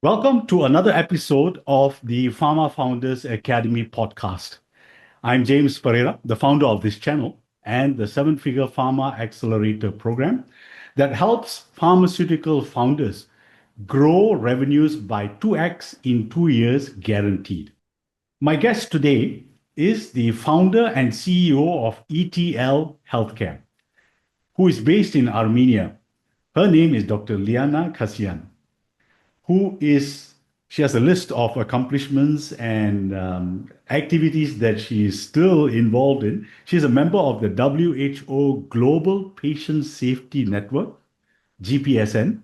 Welcome to another episode of the Pharma Founders Academy podcast. I'm James Pereira, the founder of this channel and the seven-figure Pharma Accelerator program that helps pharmaceutical founders grow revenues by 2x in 2 years guaranteed. My guest today is the founder and CEO of ETL Healthcare, who is based in Armenia. Her name is Dr. Liana Kasyan, who is she has a list of accomplishments and activities that she is still involved in. She's a member of the WHO Global Patient Safety Network, GPSN.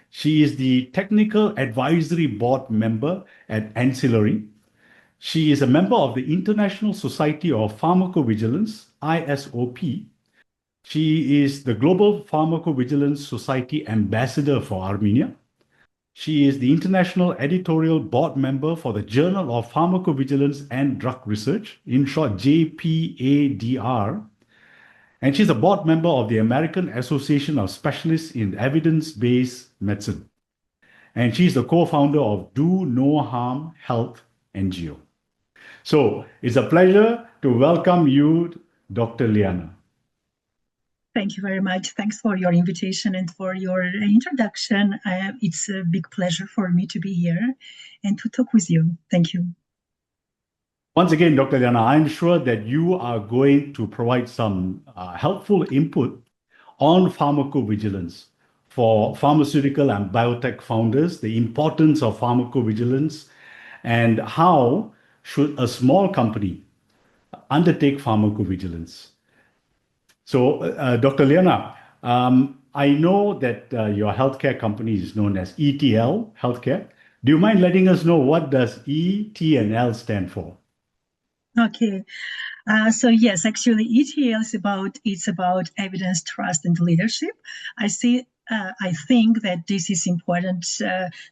She is the Technical Advisory Board member at Ancillary. She is a member of the International Society of Pharmacovigilance, ISOP. She is the Global Pharmacovigilance Society Ambassador for Armenia. She is the International Editorial Board member for the Journal of Pharmacovigilance and Drug Research, in short, JPADR. And she's a board member of the American Association of Specialists in Evidence-Based Medicine. And she's the co-founder of Do No Harm Health NGO. So it's a pleasure to welcome you, Dr. Liana. Thank you very much. Thanks for your invitation and for your introduction. It's a big pleasure for me to be here and to talk with you. Thank you. Once again, Dr. Liana, I'm sure that you are going to provide some helpful input on pharmacovigilance for pharmaceutical and biotech founders, the importance of pharmacovigilance, and how should a small company undertake pharmacovigilance. So, Dr. Liana, I know that your healthcare company is known as ETL Healthcare. Do you mind letting us know what does E, T, and L stand for? Okay. So yes, actually, ETL is about evidence, trust, and leadership. I think that this is important.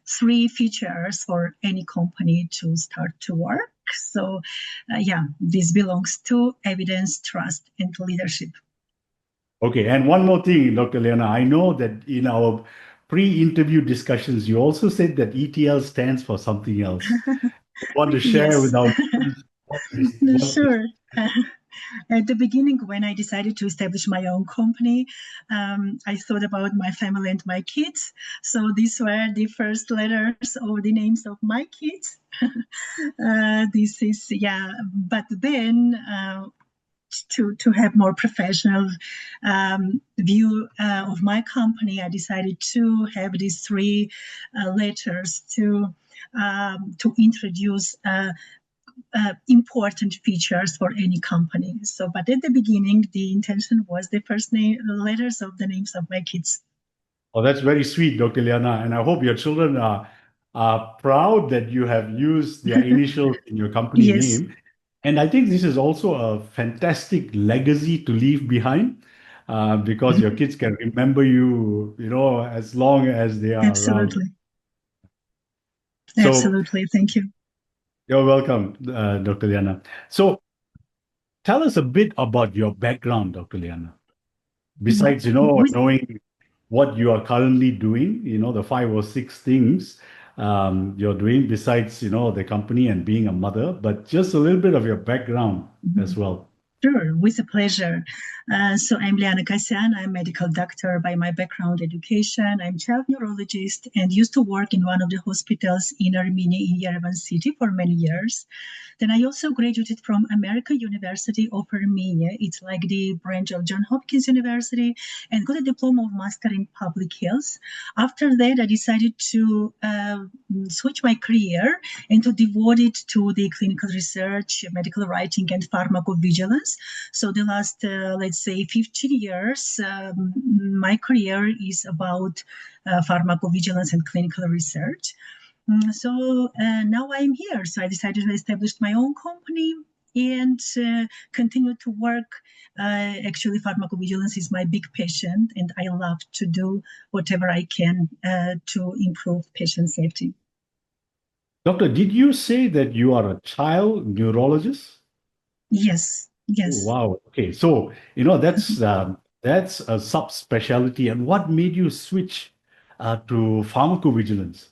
Three features for any company to start to work. So, this belongs to evidence, trust, and leadership. Okay, and one more thing, Dr. Liana, I know that in our pre-interview discussions, you also said that ETL stands for something else. Want to share Yes. with our Sure. At the beginning, when I decided to establish my own company, I thought about my family and my kids. So these were the first letters of the names of my kids. But then to have more professional view of my company, I decided to have these three letters to introduce important features for any company. So, but at the beginning, the intention was the first letters of the names of my kids. Oh, that's very sweet, Dr. Liana. And I hope your children are proud that you have used their initials in your company Yes. name. And I think this is also a fantastic legacy to leave behind because your kids can remember you, as long as they are around. Absolutely. So Absolutely. Thank you. you're welcome, Dr. Liana. So tell us a bit about your background, Dr. Liana. Besides, knowing what you are currently doing, the 5 or 6 things you're doing besides, the company and being a mother, but just a little bit of your background as well. Sure, with a pleasure. So I'm Liana Kasyan. I'm a medical doctor by my background education. I'm child neurologist and used to work in one of the hospitals in Armenia, in Yerevan city for many years. Then I also graduated from American University of Armenia. It's like the branch of Johns Hopkins University, and got a diploma of master in public health. After that, I decided to switch my career and to devote it to the clinical research, medical writing, and pharmacovigilance. So the last, let's say, 15 years, my career is about pharmacovigilance and clinical research. So now I'm here. So I decided to establish my own company and continue to work. Actually, pharmacovigilance is my big passion, and I love to do whatever I can to improve patient safety. Doctor, did you say that you are a child neurologist? Yes. Yes. Oh, wow. Okay. So, that's a subspecialty. And what made you switch to pharmacovigilance?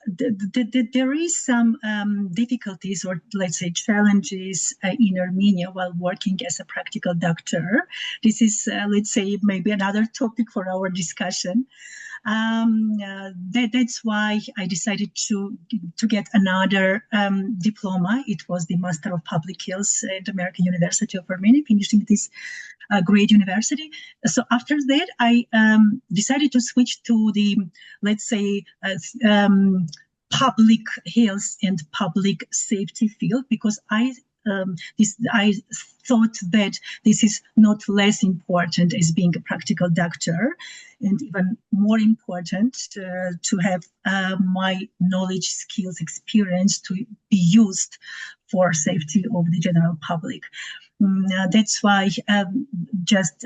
There is some difficulties, or let's say challenges, in Armenia while working as a practical doctor. This is, let's say, maybe another topic for our discussion. That's why I decided to get another diploma. It was the Master of Public Health at American University of Armenia, finishing this great university. So after that, I decided to switch to the, let's say, public health and public safety field, because I thought that this is not less important as being a practical doctor, and even more important to have my knowledge, skills, experience to be used for safety of the general public. That's why just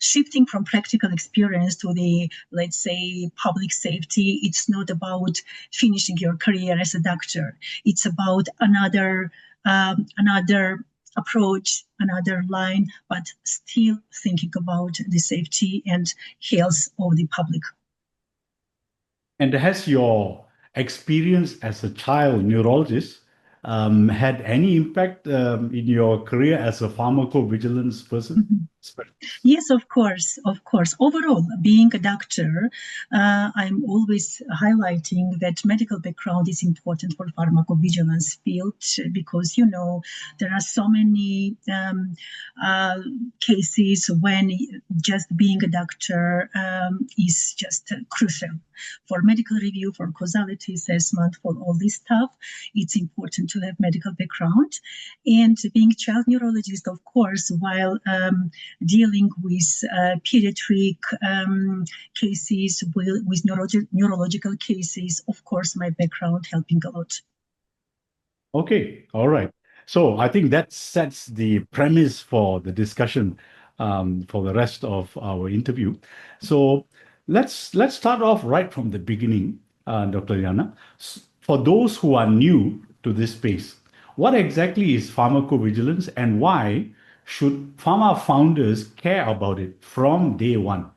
shifting from practical experience to the, let's say, public safety, it's not about finishing your career as a doctor. It's about another approach, another line, but still thinking about the safety and health of the public. And has your experience as a child neurologist had any impact in your career as a pharmacovigilance person? Mm-hmm. Yes, of course. Overall, being a doctor, I'm always highlighting that medical background is important for pharmacovigilance field, because, there are so many cases when just being a doctor is just crucial for medical review, for causality assessment, for all this stuff. It's important to have medical background. And being child neurologist, of course, while dealing with pediatric cases, with neurological cases, of course, my background helping a lot. Okay, all right. So I think that sets the premise for the discussion for the rest of our interview. So let's start off right from the beginning, Dr. Liana. For those who are new to this space, what exactly is pharmacovigilance, and why should pharma founders care about it from day one?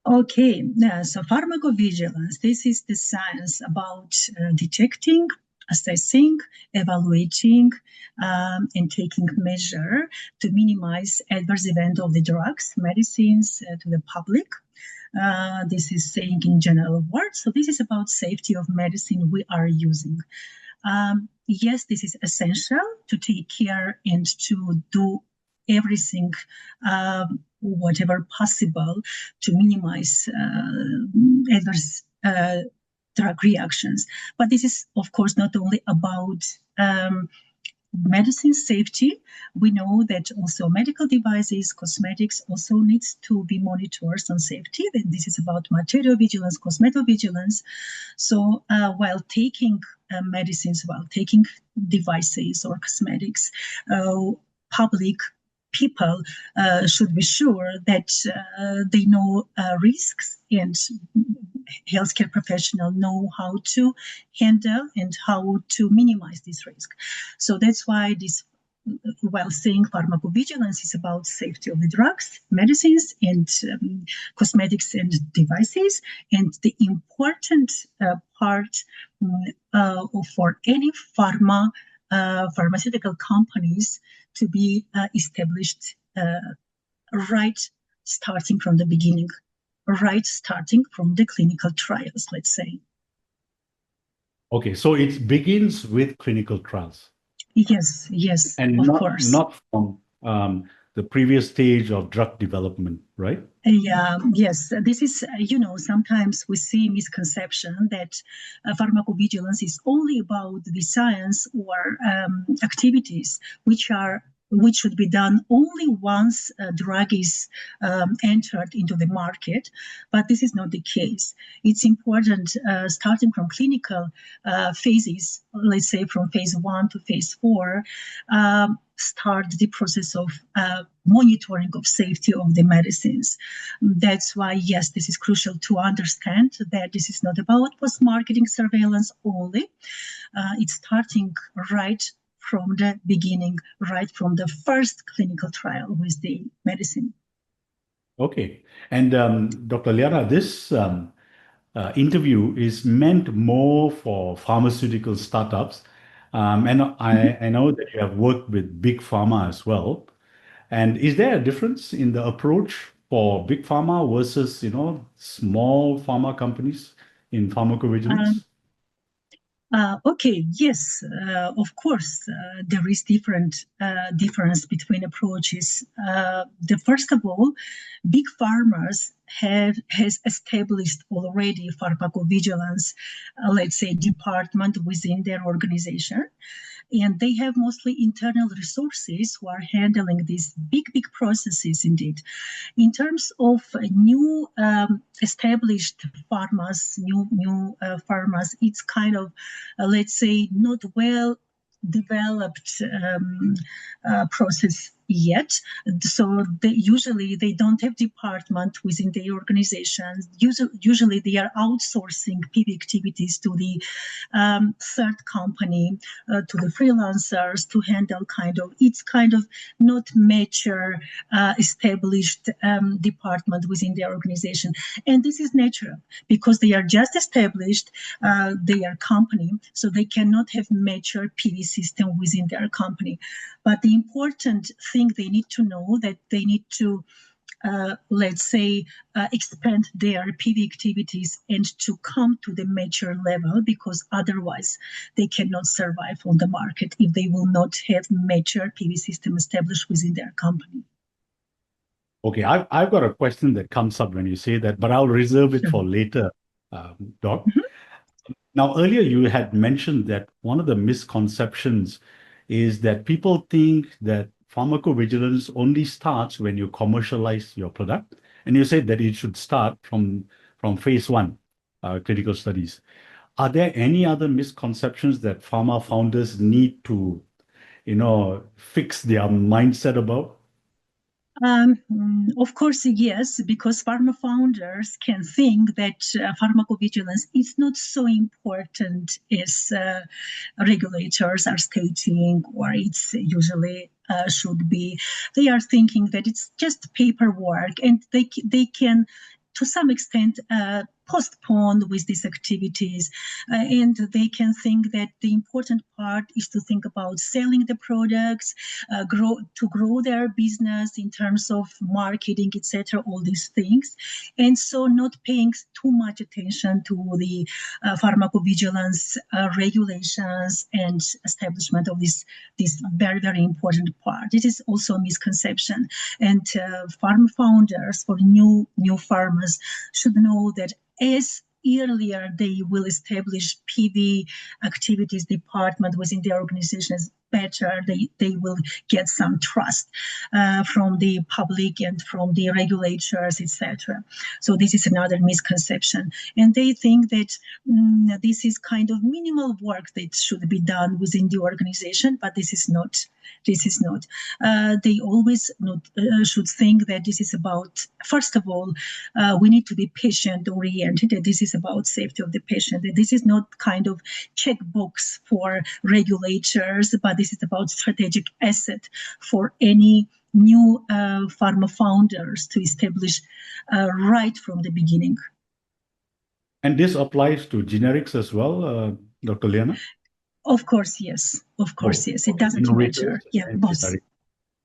Okay, so pharmacovigilance, this is the science about detecting, assessing, evaluating, and taking measure to minimize adverse event of the drugs, medicines to the public. This is saying in general words. So this is about safety of medicine we are using. Yes, this is essential to take care and to do everything, whatever possible, to minimize adverse drug reactions. But this is, of course, not only about medicine safety. We know that also medical devices, cosmetics also needs to be monitored on safety. Then this is about material vigilance, cosmetovigilance. So while taking medicines, while taking devices or cosmetics, public people should be sure that they know risks, and healthcare professionals know how to handle and how to minimize this risk. So that's why this, while saying pharmacovigilance is about safety of the drugs, medicines, and cosmetics and devices, and the important part for any pharmaceutical companies to be established right starting from the beginning, right starting from the clinical trials, let's say. Okay, so it begins with clinical trials. Yes, and of course. Not from the previous stage of drug development, right? Yes, this is, sometimes we see misconception that pharmacovigilance is only about the science or activities which should be done only once a drug is entered into the market. But this is not the case. It's important, starting from clinical phases, let's say from phase 1 to phase 4, start the process of monitoring of safety of the medicines. That's why, yes, this is crucial to understand that this is not about post-marketing surveillance only. It's starting right from the beginning, right from the first clinical trial with the medicine. Okay. And Dr. Liana, this interview is meant more for pharmaceutical startups. And I know that you have worked with Big Pharma as well. And is there a difference in the approach for Big Pharma versus, small pharma companies in Um, pharmacovigilance? Okay, yes, of course, there is difference between approaches. The first of all, big pharmas has established already pharmacovigilance, let's say, department within their organization, and they have mostly internal resources who are handling these big processes indeed. In terms of new established pharmas, new pharmas, it's kind of, let's say, not well developed process yet. So usually they don't have department within the organizations. Usually they are outsourcing PV activities to the third company, to the freelancers to handle it's kind of not mature established department within their organization. And this is natural because they are just established, their company, so they cannot have mature PV system within their company. But the important thing they need to know that they need to let's say, expand their PV activities and to come to the mature level, because otherwise they cannot survive on the market if they will not have mature PV system established within their company. Okay, I've got a question that comes up when you say that, but I'll reserve it Sure. for later, Doc. Mhm. Now, earlier you had mentioned that one of the misconceptions is that people think that pharmacovigilance only starts when you commercialize your product, and you said that it should start from phase one, clinical studies. Are there any other misconceptions that pharma founders need to, fix their mindset about? Of course, yes, because pharma founders can think that pharmacovigilance is not so important as regulators are stating, or it's usually should be. They are thinking that it's just paperwork, and they can, to some extent, postpone with these activities, and they can think that the important part is to think about selling the products, grow their business in terms of marketing, etc., all these things, and so not paying too much attention to the pharmacovigilance regulations and establishment of this very important part. It is also a misconception, and pharma founders for new pharmas should know that as earlier they will establish PV activities department within their organizations, better they will get some trust from the public and from the regulators, etc. So this is another misconception, and they think that this is kind of minimal work that should be done within the organization, but this is not. They always should think that this is about, first of all, we need to be patient oriented, that this is about safety of the patient, that this is not kind of checkbox for regulators, but this is about strategic asset for any new pharma founders to establish right from the beginning. And this applies to generics as well, Dr. Liana? Of course, yes. Of course, Both. yes. It Okay. doesn't matter. Innovators Yeah, and both. generic.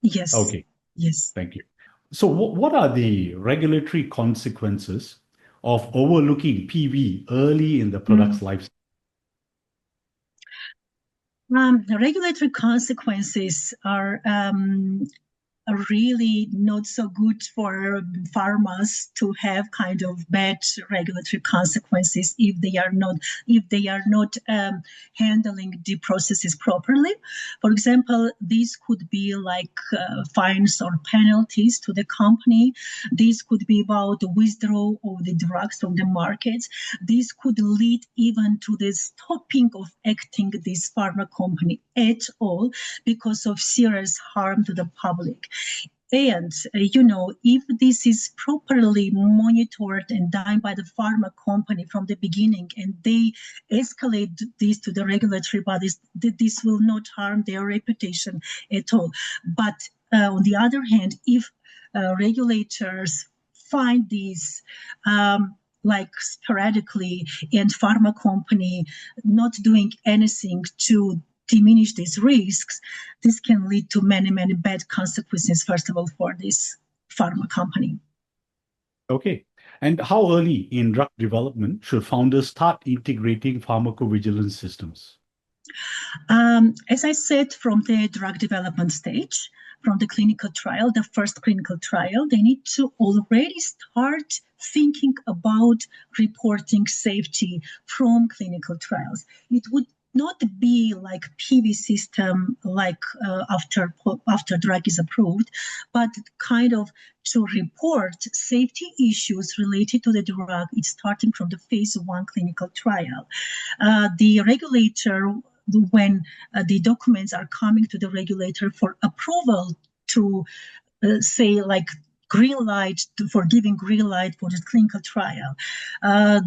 Yes. Okay. Yes. Thank you. So what are the regulatory consequences of overlooking PV early in the product's life cycle? The regulatory consequences are really not so good for pharmas to have kind of bad regulatory consequences if they are not handling the processes properly. For example, these could be like fines or penalties to the company. These could be about the withdrawal of the drugs from the market. This could lead even to the stopping of acting this pharma company at all because of serious harm to the public. And, if this is properly monitored and done by the pharma company from the beginning, and they escalate this to the regulatory bodies, this will not harm their reputation at all. But on the other hand, if regulators find these like sporadically, and pharma company not doing anything to diminish these risks, this can lead to many, many bad consequences, first of all, for this pharma company. Okay. And how early in drug development should founders start integrating pharmacovigilance systems? As I said, from the drug development stage, from the clinical trial, the first clinical trial, they need to already start thinking about reporting safety from clinical trials. It would not be like PV system, like after drug is approved, but kind of to report safety issues related to the drug. It's starting from the phase 1 clinical trial. The regulator, when the documents are coming to the regulator for approval to say like green light for giving green light for the clinical trial,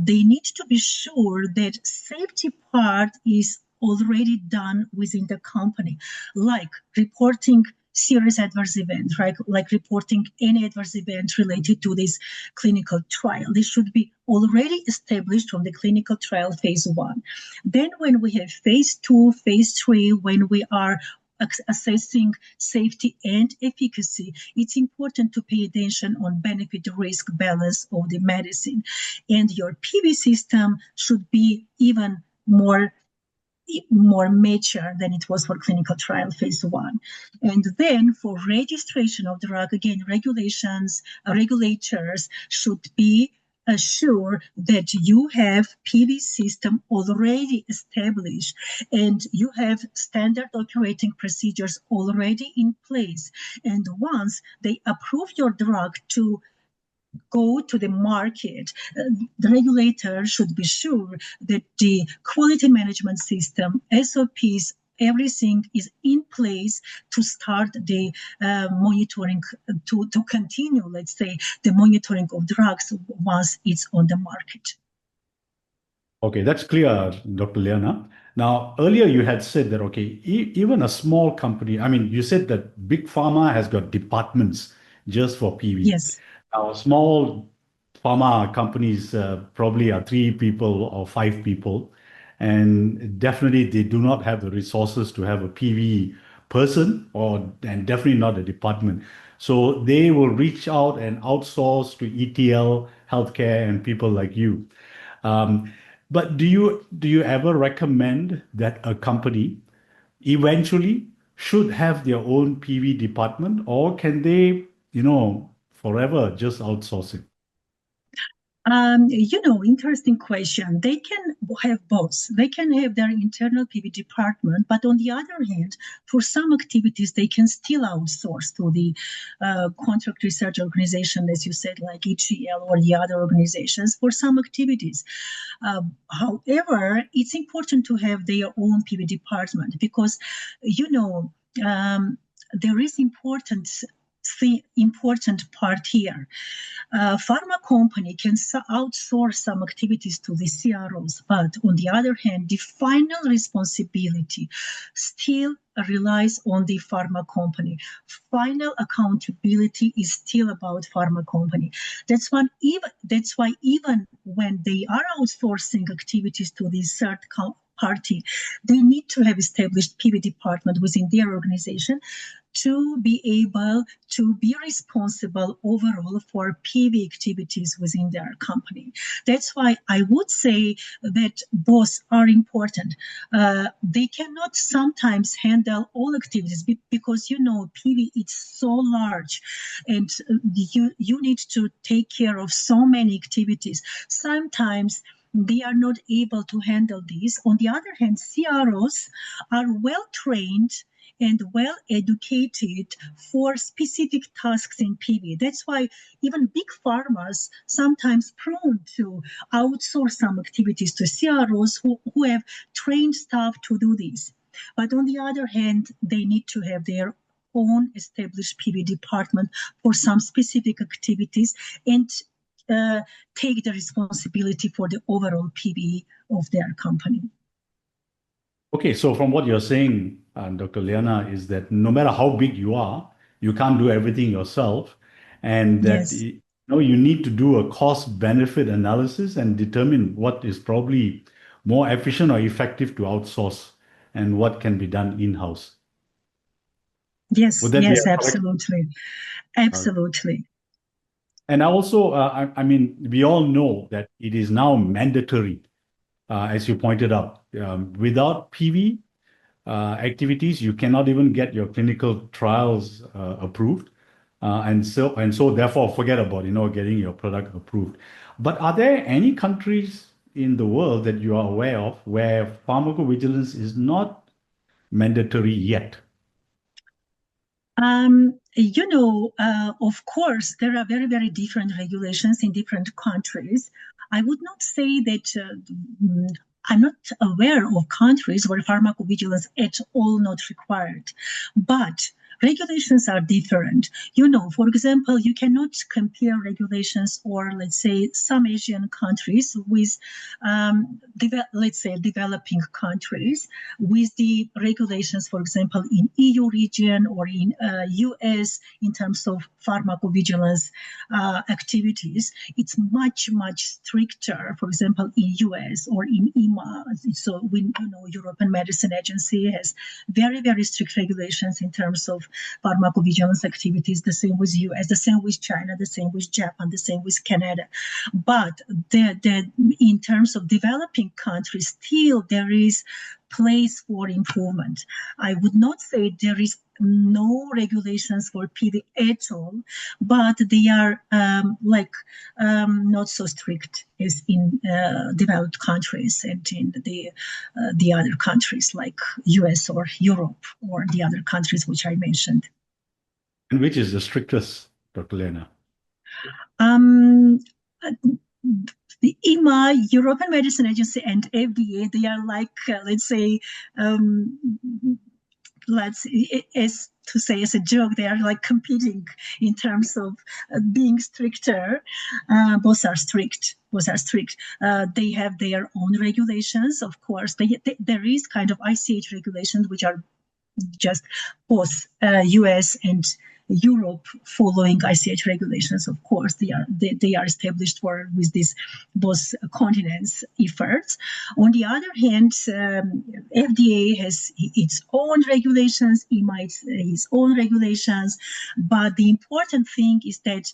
they need to be sure that safety part is already done within the company, like reporting serious adverse event, right? Like reporting any adverse event related to this clinical trial. This should be already established from the clinical trial phase 1. Then when we have phase 2, phase 3, when we are assessing safety and efficacy, it's important to pay attention on benefit risk balance of the medicine. And your PV system should be even more mature than it was for clinical trial phase 1. And then for registration of drug, again, regulators should be assure that you have PV system already established and you have standard operating procedures already in place. And once they approve your drug to go to the market, the regulator should be sure that the quality management system, SOPs, everything is in place to start the monitoring, to continue, let's say, the monitoring of drugs once it's on the market. Okay, that's clear, Dr. Liana. Now, earlier you had said that, okay, even a small company, I mean, you said that Big Pharma has got departments just for PV. Yes. Now, small pharma companies probably are 3 people or 5 people, and definitely they do not have the resources to have a PV person, and definitely not a department. So they will reach out and outsource to ETL, healthcare, and people like you. But do you ever recommend that a company eventually should have their own PV department, or can they, forever just outsource it? Interesting question. They can have both. They can have their internal PV department, but on the other hand, for some activities, they can still outsource to the contract research organization, as you said, like EGL or the other organizations for some activities. However, it's important to have their own PV department because, there is important part here. Pharma company can outsource some activities to the CROs, but on the other hand, the final responsibility still relies on the pharma company. Final accountability is still about pharma company. That's why even when they are outsourcing activities to the third party, they need to have established PV department within their organization to be able to be responsible overall for PV activities within their company. That's why I would say that both are important. They cannot sometimes handle all activities because, PV is so large and you need to take care of so many activities. Sometimes they are not able to handle this. On the other hand, CROs are well trained and well educated for specific tasks in PV. That's why even big pharmas sometimes prone to outsource some activities to CROs who have trained staff to do this. But on the other hand, they need to have their own established PV department for some specific activities and take the responsibility for the overall PV of their company. Okay, so from what you're saying, Dr. Liana, is that no matter how big you are, you can't do everything yourself, and that Yes. No, you need to do a cost benefit analysis and determine what is probably more efficient or effective to outsource and what can be done in-house. Yes, Would that be yes, a correct? absolutely. Uh, Absolutely. and also, I mean, we all know that it is now mandatory, as you pointed out. Without PV activities, you cannot even get your clinical trials approved. And so therefore forget about, getting your product approved. But are there any countries in the world that you are aware of where pharmacovigilance is not mandatory yet? Of course, there are very, very different regulations in different countries. I would not say that I'm not aware of countries where pharmacovigilance at all not required, but regulations are different. For example, you cannot compare regulations or let's say some Asian countries with, let's say, developing countries with the regulations, for example, in EU region or in US in terms of pharmacovigilance activities. It's much, much stricter, for example, in US or in EMA. So European Medicine Agency has very, very strict regulations in terms of pharmacovigilance activities, the same with US, the same with China, the same with Japan, the same with Canada. But in terms of developing countries, still there is place for improvement. I would not say there is no regulations for PV at all, but they are not so strict as in developed countries and in the other countries like US or Europe or the other countries which I mentioned. And which is the strictest, Dr. Lena? The EMA, European Medicine Agency, and FDA, they are like, let's say, as to say as a joke, they are like competing in terms of being stricter. Both are strict. They have their own regulations, of course. There is kind of ICH regulations which are just both US and Europe following ICH regulations. Of course, they are established with these both continents efforts. On the other hand, FDA has its own regulations, EMA its own regulations, but the important thing is that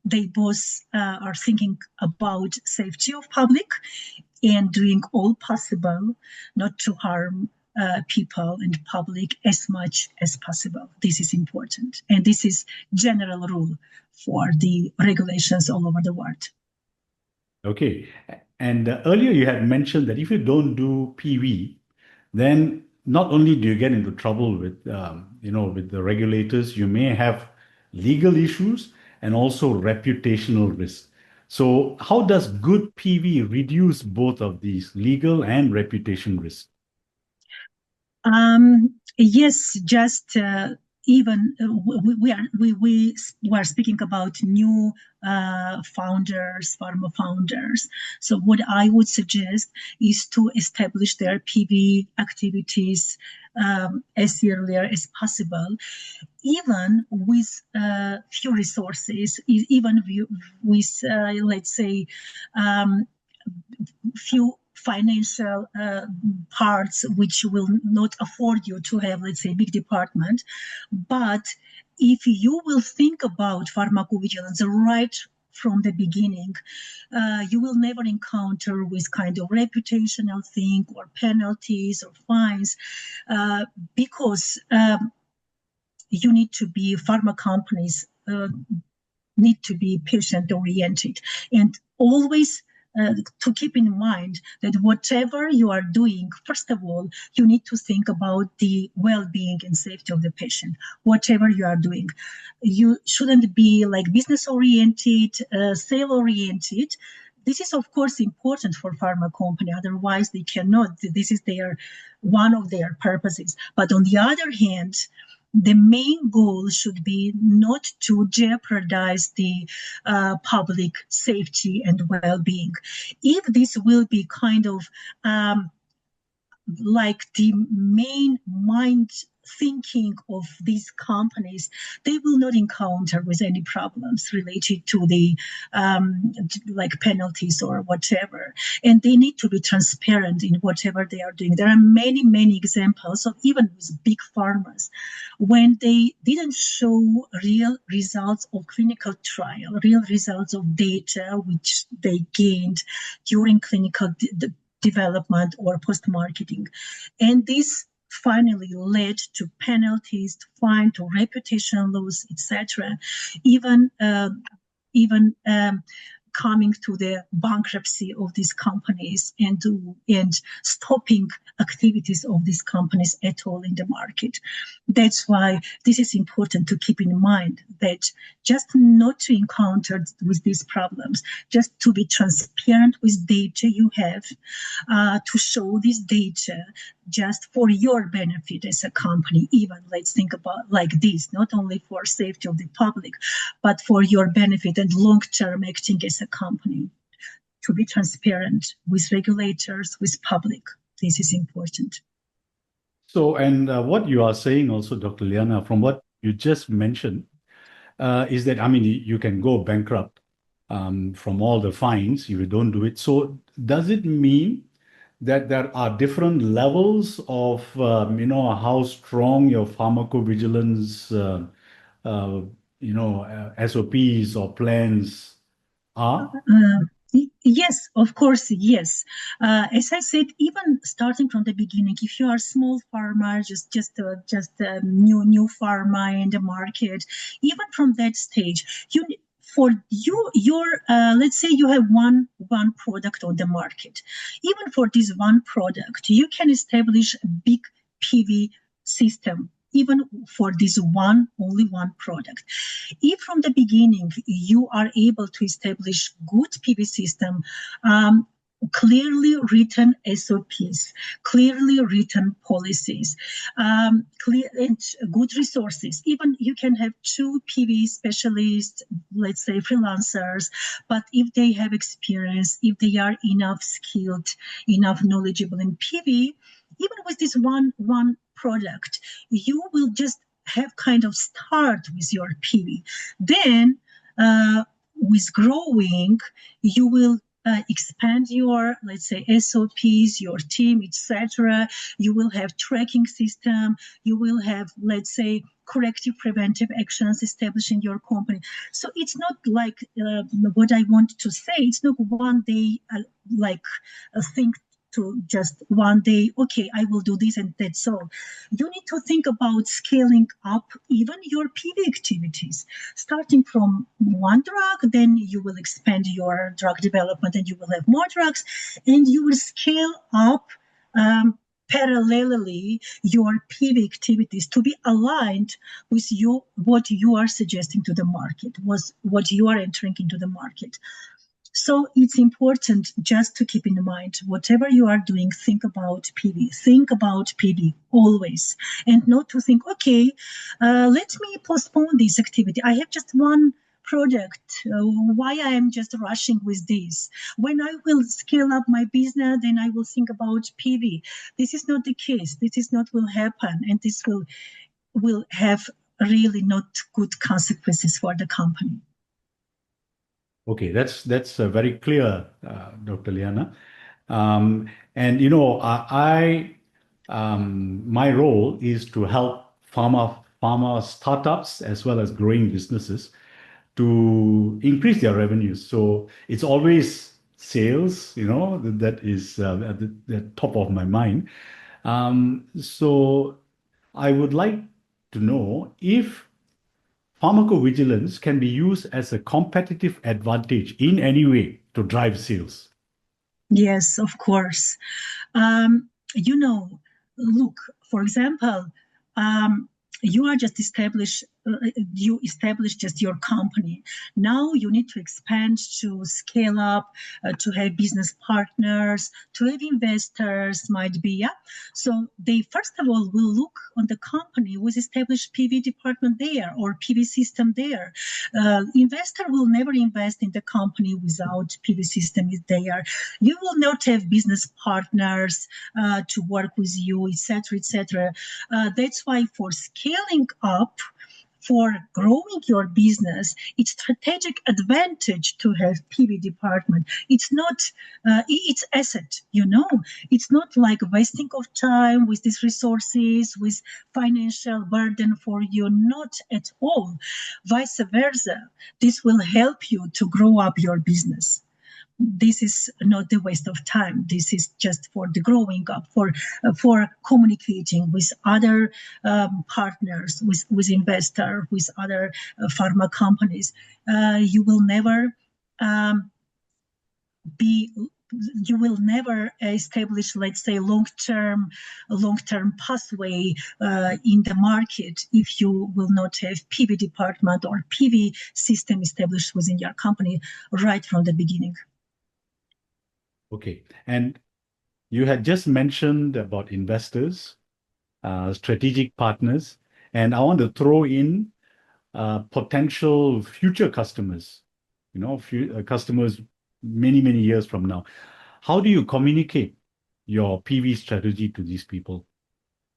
they both are thinking about safety of public and doing all possible not to harm people and public as much as possible. This is important. And this is general rule for the regulations all over the world. Okay. And earlier you had mentioned that if you don't do PV, then not only do you get into trouble with the regulators, you may have legal issues and also reputational risk. So how does good PV reduce both of these legal and reputation risk? Yes, just even we were speaking about new founders, pharma founders. So what I would suggest is to establish their PV activities as earlier as possible, even with few resources, even with let's say few financial parts which will not afford you to have, let's say, big department. But if you will think about pharmacovigilance right from the beginning, you will never encounter with kind of reputational thing or penalties or fines because you need to be pharma companies need to be patient oriented and always to keep in mind that whatever you are doing, first of all, you need to think about the well-being and safety of the patient. Whatever you are doing, you shouldn't be like business-oriented, sale-oriented. This is, of course, important for pharma company. Otherwise, they cannot. This is one of their purposes. But on the other hand, the main goal should be not to jeopardize the public safety and well-being. If this will be kind of like the main mindset thinking of these companies, they will not encounter with any problems related to the like penalties or whatever. And they need to be transparent in whatever they are doing. There are many, many examples of even with big pharmas when they didn't show real results of clinical trial, real results of data which they gained during clinical development or post-marketing. And this finally led to penalties, to fine, to reputation loss, etc. Even coming to the bankruptcy of these companies and stopping activities of these companies at all in the market. That's why this is important to keep in mind, that just not to encounter with these problems, just to be transparent with data you have, to show this data just for your benefit as a company. Even let's think about like this, not only for safety of the public, but for your benefit and long-term acting as a company. To be transparent with regulators, with public, this is important. So, and what you are saying also, Dr. Liana, from what you just mentioned, is that, I mean, you can go bankrupt from all the fines if you don't do it. So does it mean that there are different levels of, how strong your pharmacovigilance, SOPs or plans are? Yes, of course, yes. As I said, even starting from the beginning, if you are a small pharma, just a new pharma in the market, even from that stage, let's say you have one product on the market. Even for this one product, you can establish a big PV system, even for this only one product. If from the beginning you are able to establish good PV system, clearly written SOPs, clearly written policies, clear and good resources. Even you can have 2 PV specialists, let's say freelancers, but if they have experience, if they are enough skilled, enough knowledgeable in PV, even with this one product, you will just have kind of start with your PV. Then with growing, you will expand your, let's say, SOPs, your team, etc. You will have tracking system. You will have, let's say, corrective preventive actions established in your company. So it's not like what I want to say. It's not one day think to just one day, okay, I will do this and that's all. You need to think about scaling up even your PV activities. Starting from one drug, then you will expand your drug development and you will have more drugs, and you will scale up parallelly your PV activities to be aligned with what you are suggesting to the market, what you are entering into the market. So it's important just to keep in mind, whatever you are doing, think about PV always, and not to think, okay, let me postpone this activity. I have just one project. Why I am just rushing with this? When I will scale up my business, then I will think about PV. This is not the case. This is not will happen, and this will have really not good consequences for the company. Okay, that's very clear, Dr. Liana. And my role is to help pharma startups as well as growing businesses to increase their revenues. So it's always sales, that is at the top of my mind. So I would like to know if pharmacovigilance can be used as a competitive advantage in any way to drive sales. Yes, of course. Look, for example, you are just established you establish just your company. Now you need to expand, to scale up, to have business partners, to have investors, might be, yeah. So they first of all will look on the company with established PV department there or PV system there. Investor will never invest in the company without PV system is there. You will not have business partners to work with you, etc., etc. That's why for scaling up, for growing your business, it's strategic advantage to have PV department. It's not, it's asset, you know. It's not like wasting of time with these resources, with financial burden for you, not at all. Vice versa, this will help you to grow up your business. This is not the waste of time. This is just for the growing up, for communicating with other partners, with investor, with other pharma companies. You will never establish, let's say, long-term pathway in the market if you will not have PV department or PV system established within your company right from the beginning. Okay. And you had just mentioned about investors, strategic partners, and I want to throw in potential future customers, customers many, many years from now. How do you communicate your PV strategy to these people?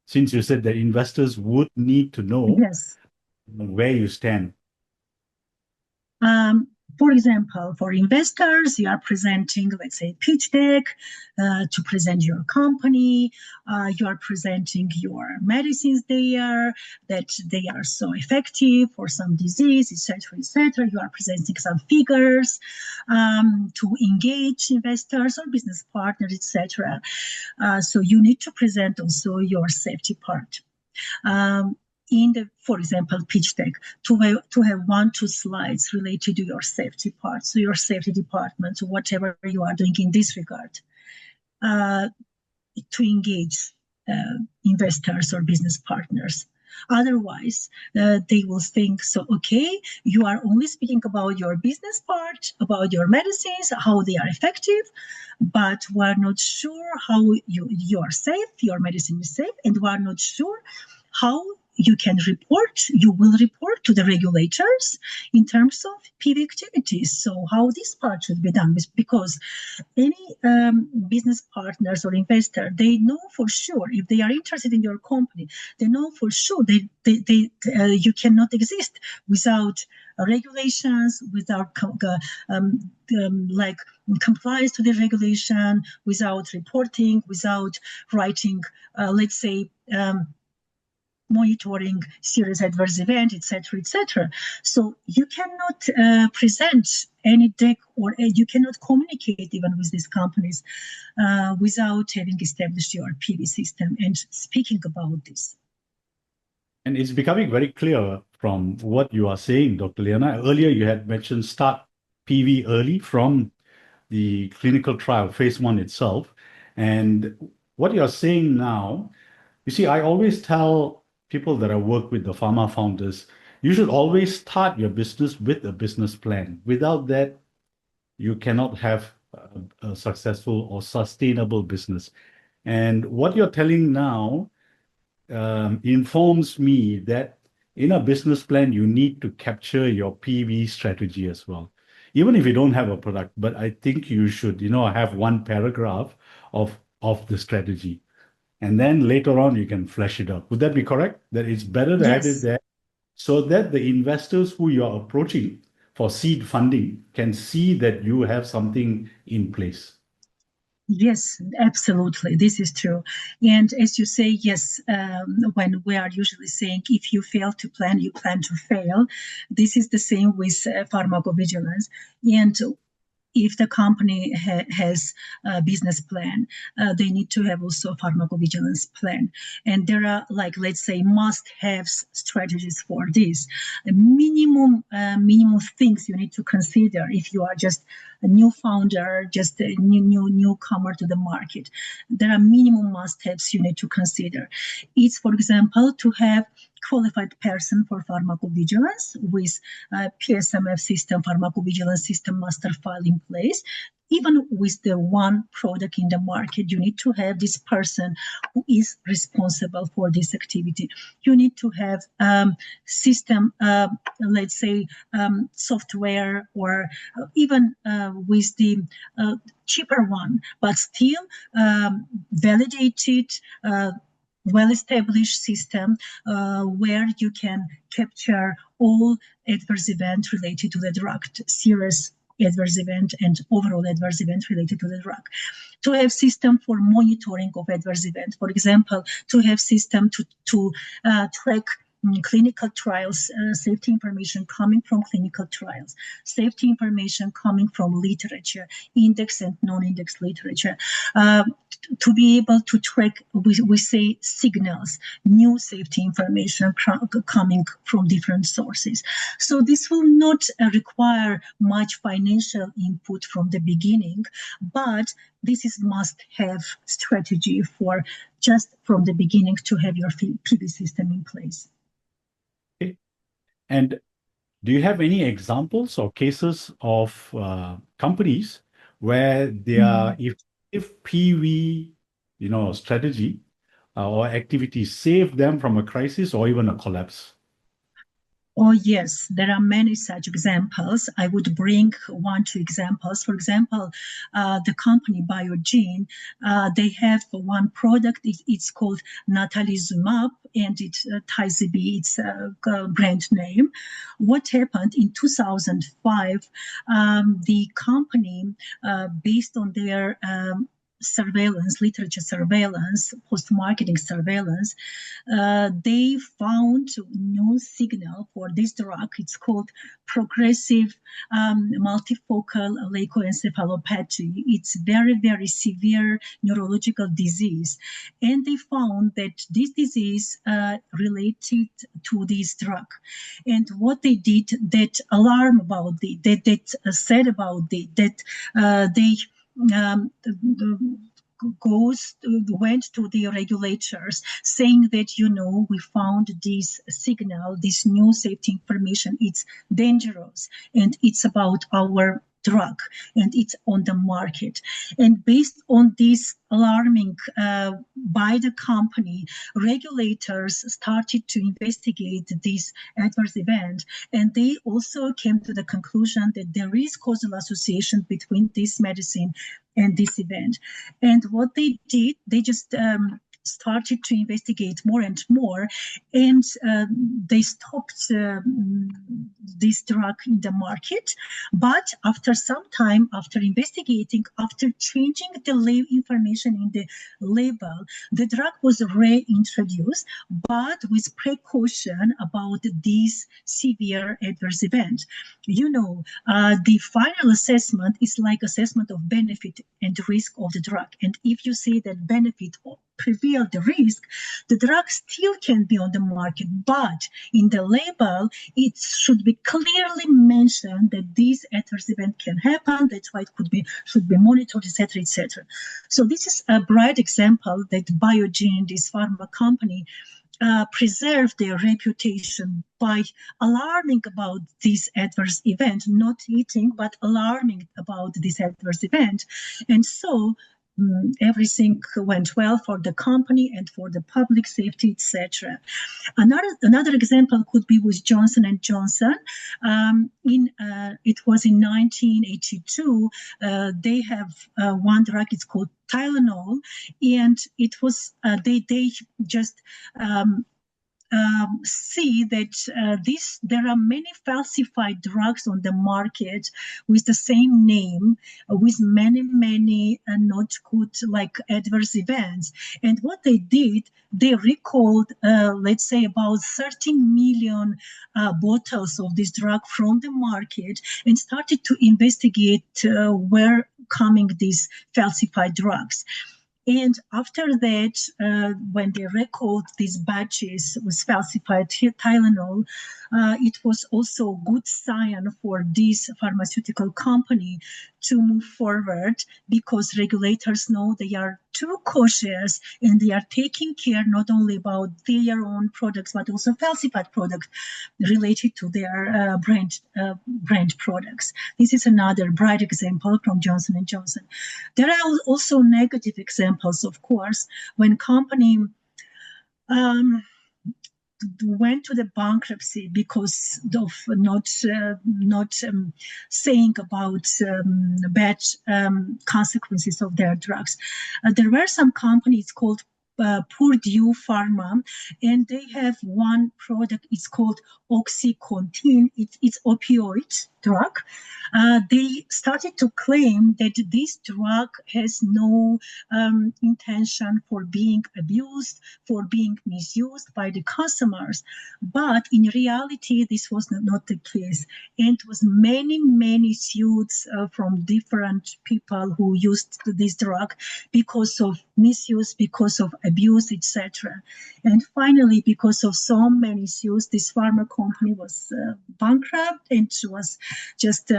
Since you said that investors would need to know where you stand. For example, for investors, you are presenting, let's say, pitch deck to present your company. You are presenting your medicines there, that they are so effective for some disease, etc., etc. You are presenting some figures to engage investors or business partners, etc. So you need to present also your safety part. In the, for example, pitch deck, to have 1-2 slides related to your safety part, so your safety department, so whatever you are doing in this regard, to engage investors or business partners. Otherwise, they will think, so, okay, you are only speaking about your business part, about your medicines, how they are effective, but we're not sure how you are safe, your medicine is safe, and we're not sure how you will report to the regulators in terms of PV activities. So how this part should be done, because any business partners or investor, they know for sure, if they are interested in your company, they know for sure you cannot exist without regulations, without like compliance to the regulation, without reporting, without writing, let's say, monitoring serious adverse event, etc., etc. So you cannot present any deck, or you cannot communicate even with these companies without having established your PV system and speaking about this. And it's becoming very clear from what you are saying, Dr. Liana. Earlier, you had mentioned start PV early from the clinical trial, phase 1 itself. And what you're saying now, you see, I always tell people that I work with, the pharma founders, you should always start your business with a business plan. Without that, you cannot have a successful or sustainable business. And what you're telling now informs me that in a business plan, you need to capture your PV strategy as well. Even if you don't have a product, but I think you should, have one paragraph of the strategy. And then later on, you can flesh it out. Would that be correct? That it's better to have it there so that the investors who you are approaching for seed funding can see that you have something in place. Yes, absolutely. This is true. And as you say, yes, when we are usually saying if you fail to plan, you plan to fail. This is the same with pharmacovigilance. And if the company has a business plan, they need to have also a pharmacovigilance plan. And there are, like, let's say, must-have strategies for this. Minimum things you need to consider if you are just a new founder, just a newcomer to the market. There are minimum must-haves you need to consider. It's, for example, to have qualified person for pharmacovigilance with PSMF system, pharmacovigilance system master file in place. Even with the one product in the market, you need to have this person who is responsible for this activity. You need to have system, let's say, software, or even with the cheaper one, but still validated, well-established system where you can capture all adverse events related to the drug, serious adverse event and overall adverse event related to the drug. To have system for monitoring of adverse event, for example, to have system to track clinical trials, safety information coming from clinical trials, safety information coming from literature, index and non-index literature, to be able to track, we say, signals, new safety information coming from different sources. So this will not require much financial input from the beginning, but this is must-have strategy for just from the beginning to have your PV system in place. Okay. And do you have any examples or cases of companies where their if PV, strategy or activity saved them from a crisis or even a collapse? Oh, yes, there are many such examples. I would bring one, two examples. For example, the company Biogen, they have one product, it's called natalizumab, and it's Tyzibi, it's a brand name. What happened in 2005, the company, based on their surveillance, literature surveillance, post-marketing surveillance, they found new signal for this drug. It's called progressive multifocal leukoencephalopathy. It's very, very severe neurological disease. And they found that this disease related to this drug. And what they did, that alarm about that said about that they went to the regulators saying that, we found this signal, this new safety information, it's dangerous and it's about our drug and it's on the market. And based on this alarming by the company, regulators started to investigate this adverse event, and they also came to the conclusion that there is causal association between this medicine and this event. And what they did, they just started to investigate more and more, and they stopped this drug in the market. But after some time, after investigating, after changing the information in the label, the drug was reintroduced, but with precaution about this severe adverse event. The final assessment is like assessment of benefit and risk of the drug. And if you say that benefit prevail the risk, the drug still can be on the market, but in the label, it should be clearly mentioned that this adverse event can happen, that's why it should be monitored, etc., etc. So this is a bright example that Biogen, this pharma company, preserve their reputation by alarming about this adverse event, not eating, but alarming about this adverse event. And so everything went well for the company and for the public safety, etc. Another example could be with Johnson & Johnson. It was in 1982. They have one drug, it's called Tylenol, and it was they just see that there are many falsified drugs on the market with the same name, with many not good adverse events. And what they did, they recalled, let's say, about 13 million bottles of this drug from the market and started to investigate where coming these falsified drugs. And after that, when they recalled these batches with falsified Tylenol, it was also a good sign for this pharmaceutical company to move forward because regulators know they are too cautious and they are taking care not only about their own products but also falsified products related to their brand products. This is another bright example from Johnson & Johnson. There are also negative examples, of course, when company went to the bankruptcy because of not saying about bad consequences of their drugs. There were some companies called Purdue Pharma, and they have one product. It's called OxyContin. It's opioid drug. They started to claim that this drug has no intention for being abused, for being misused by the customers. But in reality, this was not the case. And it was many suits from different people who used this drug because of misuse, because of abuse, etc. And finally, because of so many suits, this pharma company was bankrupt and was just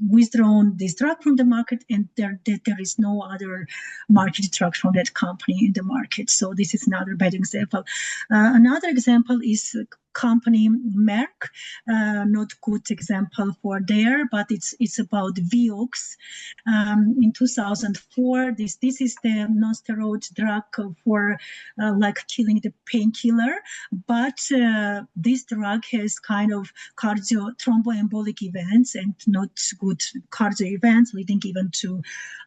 withdrawn this drug from the market, and there is no other marketed drug from that company in the market. So this is another bad example. Another example is company Merck, not good example for there, but it's about Vioxx. In 2004, this is the non-steroid drug for like killing the painkiller, but this drug has kind of thromboembolic events and not good cardio events, leading even to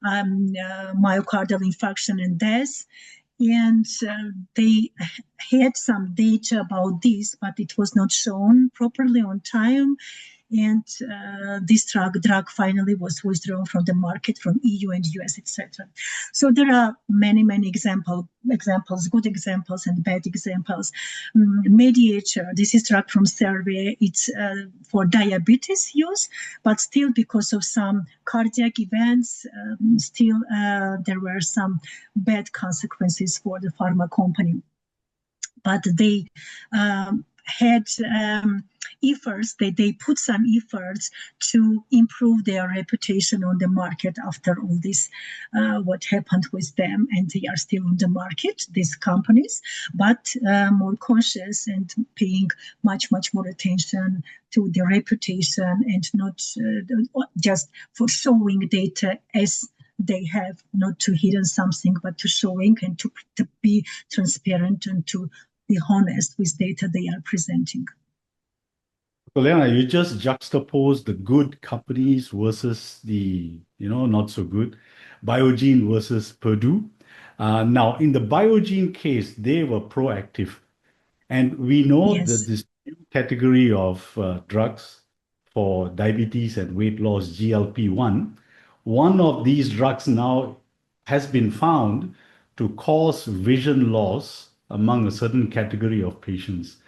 myocardial infarction and death. And they had some data about this, but it was not shown properly on time. And this drug finally was withdrawn from the market from EU and US, etc. So there are many examples, good examples and bad examples. Mediator, this is drug from Serbia. It's for diabetes use, but still because of some cardiac events, still there were some bad consequences for the pharma company. But they had efforts, they put some efforts to improve their reputation on the market after all this, what happened with them, and they are still on the market, these companies, but more conscious and paying much more attention to their reputation and not just for showing data as they have, not to hidden something, but to showing and to be transparent and to be honest with data they are presenting. So, Liana, you just juxtapose the good companies versus the, not so good. Biogen versus Purdue. Now, in the Biogen case, they were proactive. And we know that this new category of drugs for diabetes and weight loss, GLP-1, one of these drugs now has been found to cause vision loss among a certain category of patients.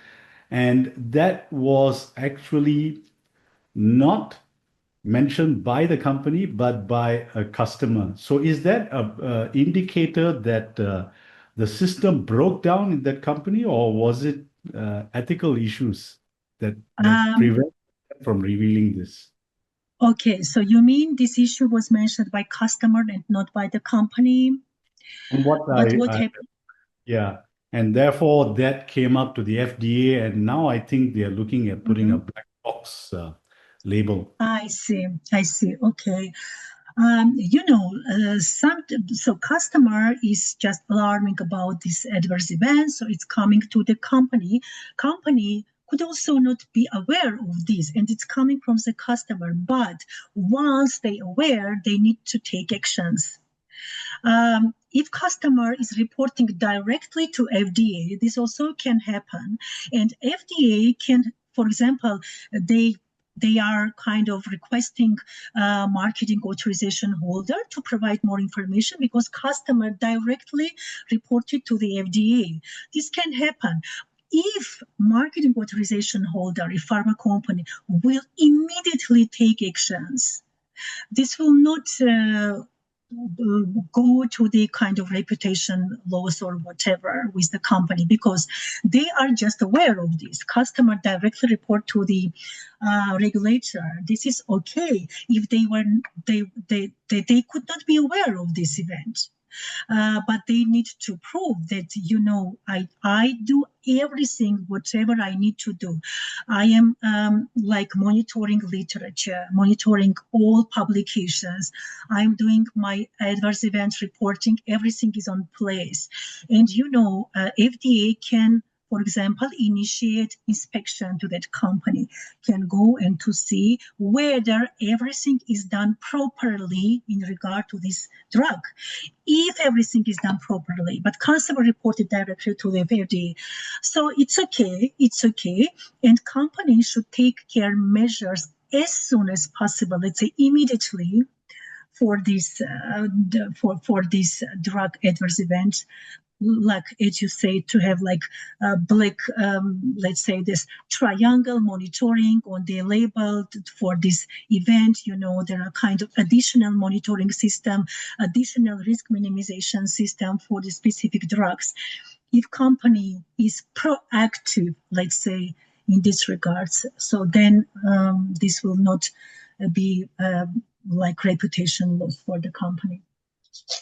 And that was actually not mentioned by the company, but by a customer. So is that an indicator that the system broke down in that company, or was it ethical issues that prevent them from revealing this? Okay, so you mean this issue was mentioned by customer and not by the company? And what happened? Yeah. And therefore, that came up to the FDA, and now I think they are looking at putting a black box label. I see. Okay. So customer is just alarming about this adverse event, so it's coming to the company. Company could also not be aware of this, and it's coming from the customer. But once they aware, they need to take actions. If customer is reporting directly to FDA, this also can happen. And FDA can, for example, they are kind of requesting marketing authorization holder to provide more information because customer directly reported to the FDA. This can happen. If marketing authorization holder, a pharma company, will immediately take actions, this will not go to the kind of reputation loss or whatever with the company, because they are just aware of this. Customer directly report to the regulator. This is okay. If they could not be aware of this event. But they need to prove that, I do everything, whatever I need to do. I am monitoring literature, monitoring all publications. I'm doing my adverse event reporting. Everything is on place. And, FDA can, for example, initiate inspection to that company, can go and to see whether everything is done properly in regard to this drug. If everything is done properly, but customer reported directly to the FDA. So it's okay, and companies should take care measures as soon as possible, let's say immediately, for this drug adverse event, like as you say, to have black, let's say this triangle monitoring on the label for this event. There are kind of additional monitoring system, additional risk minimization system for the specific drugs. If company is proactive, let's say, in this regards, so then this will not be reputation loss for the company.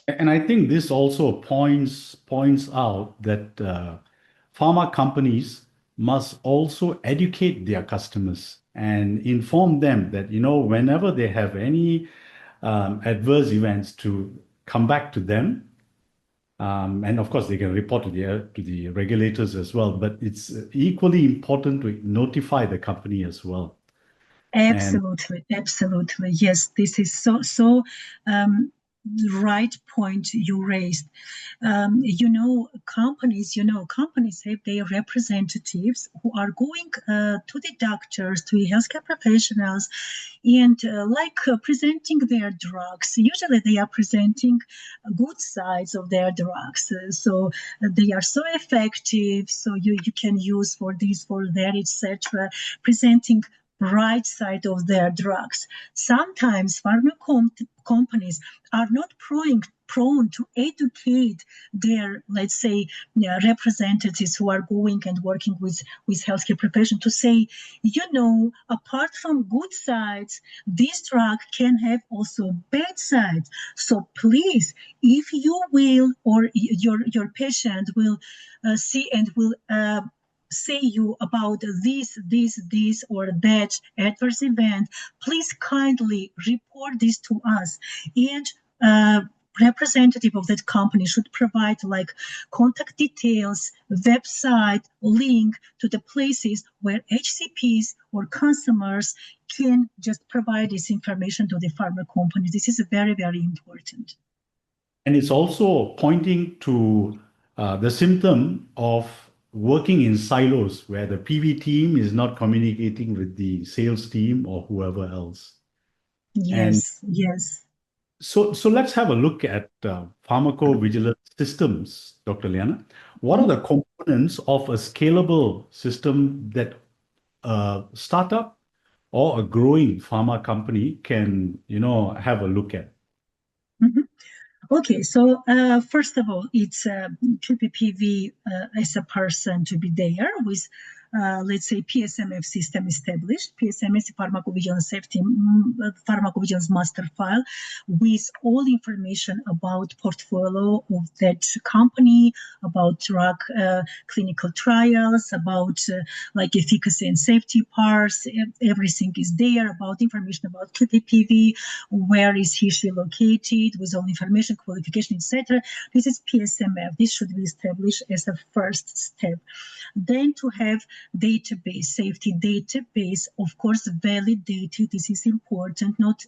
And I think this also points out that pharma companies must also educate their customers and inform them that, whenever they have any adverse events, to come back to them. And of course, they can report to the regulators as well. But it's equally important to notify the company as well. Absolutely. Yes, this is so the right point you raised. Companies have their representatives who are going to the doctors, to healthcare professionals, and presenting their drugs. Usually they are presenting good sides of their drugs. So they are so effective, so you can use for this, for that, etc. Presenting right side of their drugs. Sometimes pharma companies are not prone to educate their, let's say, representatives who are going and working with healthcare professionals to say, apart from good sides, this drug can have also bad sides. So please, if you will, or your patient will see and will say you about this or that adverse event, please kindly report this to us. And representative of that company should provide contact details, website, link to the places where HCPs or consumers can just provide this information to the pharma company. This is very, very important. And it's also pointing to the symptom of working in silos, where the PV team is not communicating with the sales team or whoever else. Yes. So let's have a look at pharmacovigilance systems, Dr. Liana. What are the components of a scalable system that a startup or a growing pharma company can, have a look at? Mm-hmm. Okay, so first of all, it's to be PV as a person to be there with, let's say, PSMF system established. PSMF, pharmacovigilance safety, pharmacovigilance master file with all information about portfolio of that company, about drug clinical trials, about efficacy and safety parts. Everything is there, about information about QPPV, where is she located, with all information, qualification, etc. This is PSMF. This should be established as a first step. Then to have database, safety database, of course, validated. This is important. Not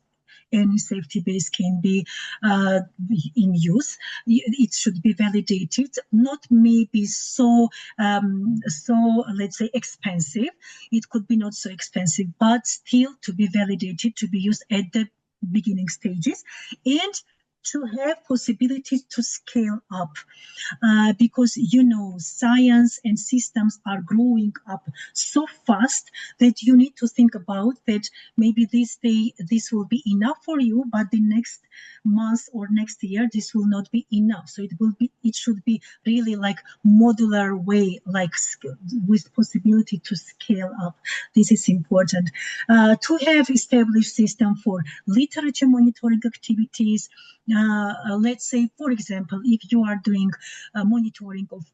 any safety base can be in use. It should be validated, not maybe so let's say expensive. It could be not so expensive, but still to be validated, to be used at the beginning stages, and to have possibilities to scale up, because science and systems are growing up so fast that you need to think about that maybe this will be enough for you, but the next month or next year, this will not be enough. So it should be really like modular way, like with possibility to scale up. This is important. To have established system for literature monitoring activities. Let's say, for example, if you are doing monitoring of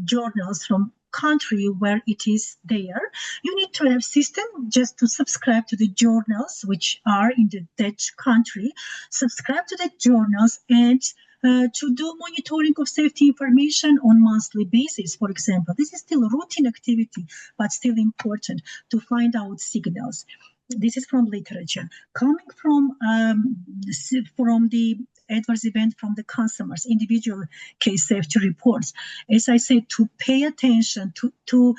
journals from country where it is there, you need to have system just to subscribe to the journals which are in that country, subscribe to the journals, and to do monitoring of safety information on monthly basis, for example. This is still a routine activity, but still important to find out signals. This is from literature. Coming from the adverse event from the consumers, individual case safety reports. As I said, to pay attention, to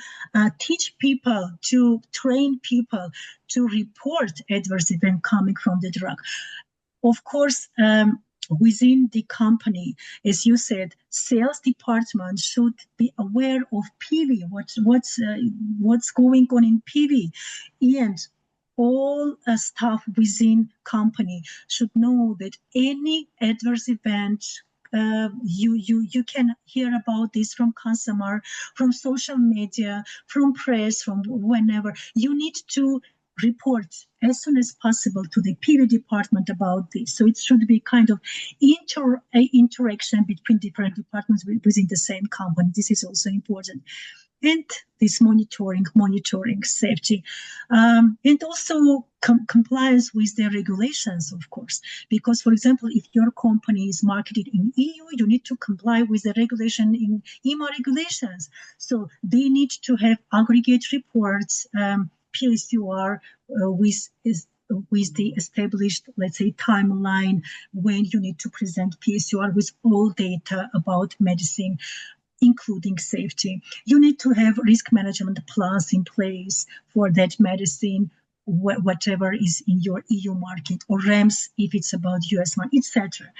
teach people, to train people to report adverse event coming from the drug. Of course, within the company, as you said, sales department should be aware of PV, what's going on in PV, and all staff within company should know that any adverse event, you can hear about this from consumer, from social media, from press, from whenever. You need to report as soon as possible to the PV department about this. So it should be kind of interaction between different departments within the same company. This is also important. And this monitoring safety, and also compliance with the regulations, of course. Because, for example, if your company is marketed in EU, you need to comply with the regulation in EMA regulations. So they need to have aggregate reports, PSUR, with the established, let's say, timeline when you need to present PSUR with all data about medicine, including safety. You need to have risk management plans in place for that medicine, whatever is in your EU market, or REMS if it's about US market, etc.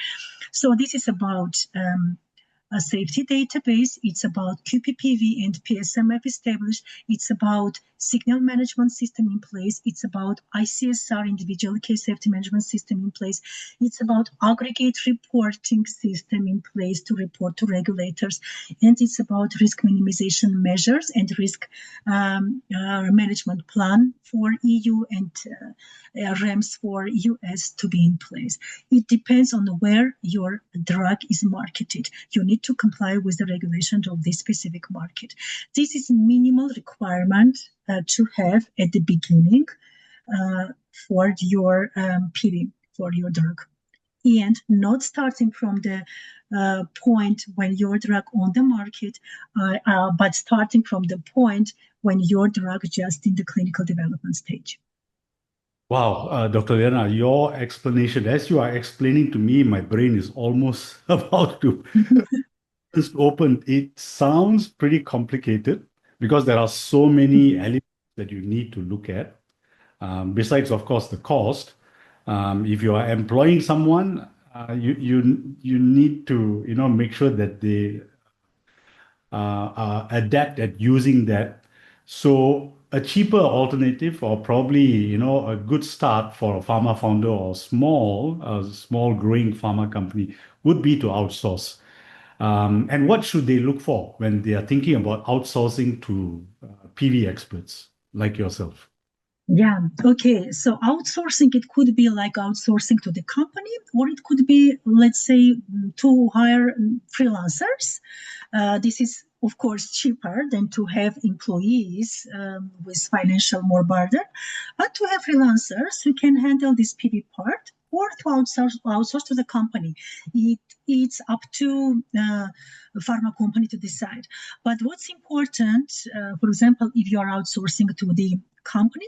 So this is about a safety database. It's about QPPV and PSMF established. It's about signal management system in place. It's about ICSR, individual case safety management system in place. It's about aggregate reporting system in place to report to regulators. And it's about risk minimization measures and risk management plan for EU and REMS for US to be in place. It depends on where your drug is marketed. You need to comply with the regulations of this specific market. This is minimal requirement to have at the beginning for your PV, for your drug. And not starting from the point when your drug on the market, but starting from the point when your drug just in the clinical development stage. Wow, Dr. Liana, your explanation, as you are explaining to me, my brain is almost about to just open. It sounds pretty complicated because there are so many elements that you need to look at. Besides, of course, the cost. If you are employing someone, you need to make sure that they are adept at using that. So a cheaper alternative, or probably a good start for a pharma founder or small growing pharma company, would be to outsource. And what should they look for when they are thinking about outsourcing to PV experts like yourself? Yeah, okay. So outsourcing, it could be like outsourcing to the company, or it could be, let's say, to hire freelancers. This is, of course, cheaper than to have employees with financial more burden. But to have freelancers who can handle this PV part, or to outsource to the company. It's up to a pharma company to decide. But what's important, for example, if you are outsourcing to the company,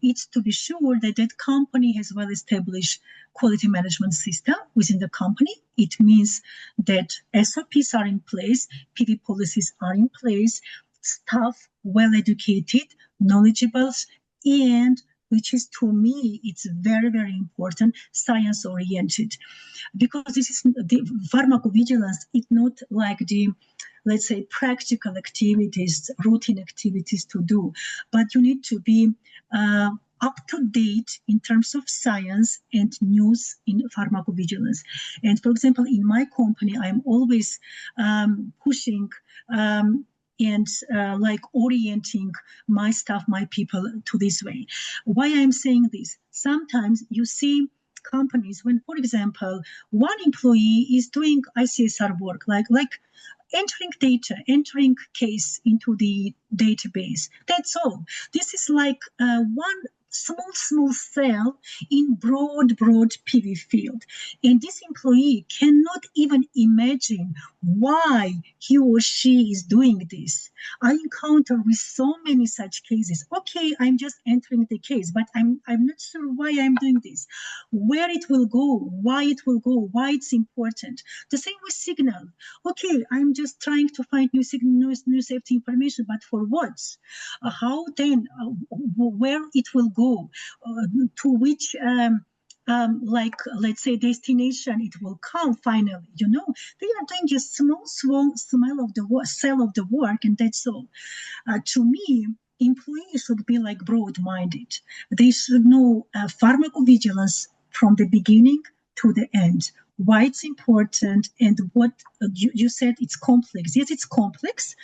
it's to be sure that that company has well-established quality management system within the company. It means that SOPs are in place, PV policies are in place, staff well-educated, knowledgeable, and which is, to me, it's very, very important, science-oriented. Because this is the pharmacovigilance, it's not like the, let's say, practical activities, routine activities to do, but you need to be up to date in terms of science and news in pharmacovigilance. And for example, in my company, I'm always pushing and like orienting my staff, my people to this way. Why I'm saying this? Sometimes you see companies when, for example, one employee is doing ICSR work, like entering data, entering case into the database. That's all. This is like one small cell in broad PV field. And this employee cannot even imagine why he or she is doing this. I encounter with so many such cases. Okay, I'm just entering the case, but I'm not sure why I'm doing this, where it will go, why it will go, why it's important. The same with signal. Okay, I'm just trying to find new signal, new safety information, but for what? How then? Where it will go? To which? Like let's say destination it will come finally. You know, they are doing just small smell of the cell of the work, and that's all. To me, employees should be like broad-minded. They should know pharmacovigilance from the beginning to the end. Why it's important and what you said it's complex. Yes, it's complex,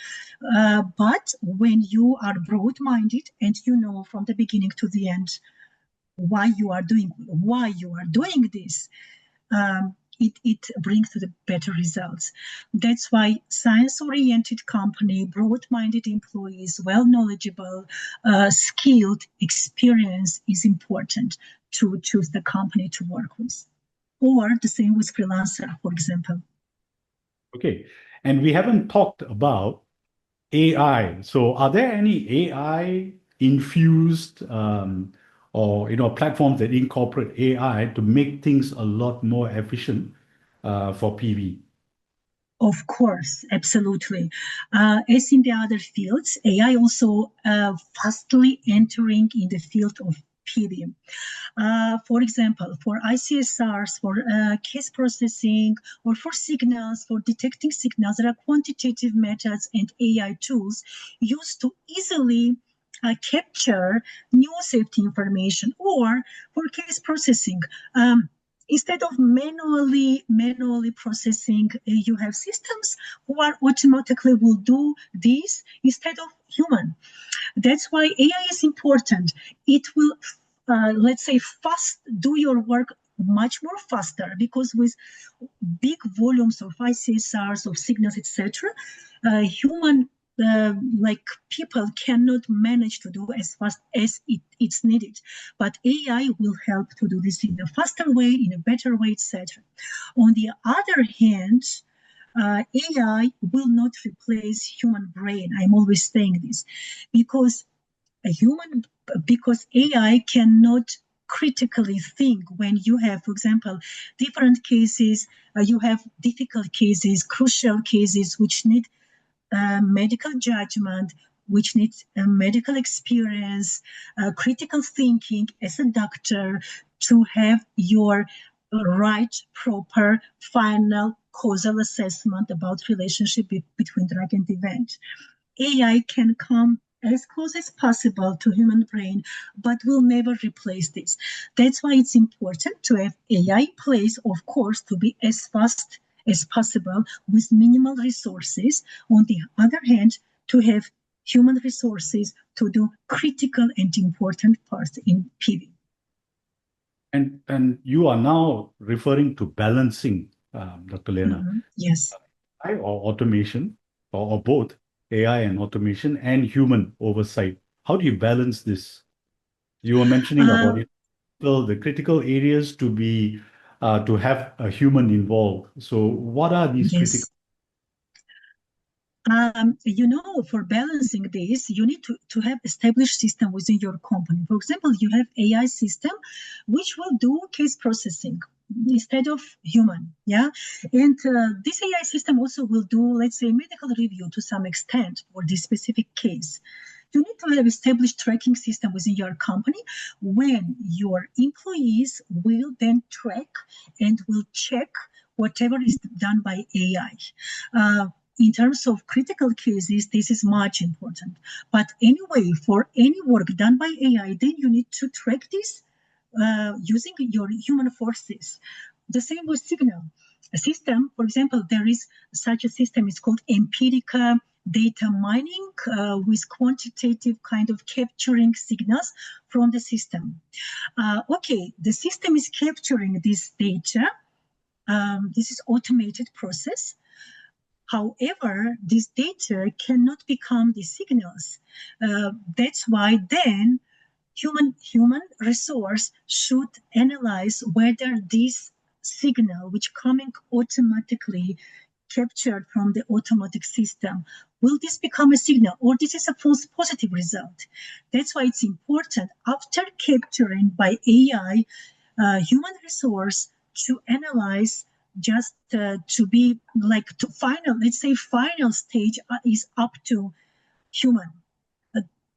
but when you are broad-minded and you know from the beginning to the end why you are doing this, it brings to the better results. That's why science-oriented company, broad-minded employees, well-knowledgeable, skilled, experience is important to choose the company to work with. Or the same with freelancer, for example. Okay. And we haven't talked about AI. So are there any AI infused or platforms that incorporate AI to make things a lot more efficient for PV? Of course, absolutely. As in the other fields, AI also fastly entering in the field of PV. For example, for ICSRs, for case processing, or for signals, for detecting signals, there are quantitative methods and AI tools used to easily capture new safety information. Or for case processing, instead of manually processing, you have systems who are automatically will do this instead of human. That's why AI is important. It will, let's say, do your work much more faster, because with big volumes of ICSRs, of signals, etc., human like people cannot manage to do as fast as it's needed. But AI will help to do this in a faster way, in a better way, etc. On the other hand, AI will not replace human brain. I'm always saying this because AI cannot critically think when you have, for example, different cases, you have difficult cases, crucial cases, which need medical judgment, which needs medical experience, critical thinking as a doctor to have your right, proper, final causal assessment about relationship between drug and event. AI can come as close as possible to human brain, but will never replace this. That's why it's important to have AI in place, of course, to be as fast as possible with minimal resources. On the other hand, to have human resources to do critical and important parts in PV. And you are now referring to balancing, Dr. Liana. Yes. AI or automation, or both AI and automation and human oversight. How do you balance this? You were mentioning about it, the critical areas to have a human involved. So what are these critical? For balancing this, you need to have established system within your company. For example, you have AI system, which will do case processing instead of human. Yeah. And this AI system also will do, let's say, medical review to some extent for this specific case. You need to have established tracking system within your company when your employees will then track and will check whatever is done by AI. in terms of critical cases, this is much important. But anyway, for any work done by AI, then you need to track this using your human forces. The same with signal. A system, for example, there is such a system, it's called empirical data mining with quantitative kind of capturing signals from the system. Okay, the system is capturing this data. This is automated process. However, this data cannot become the signals. That's why then human resource should analyze whether this signal, which coming automatically captured from the automatic system, will this become a signal or this is a false positive result? That's why it's important after capturing by AI human resource to analyze just to be like to final, let's say final stage is up to human.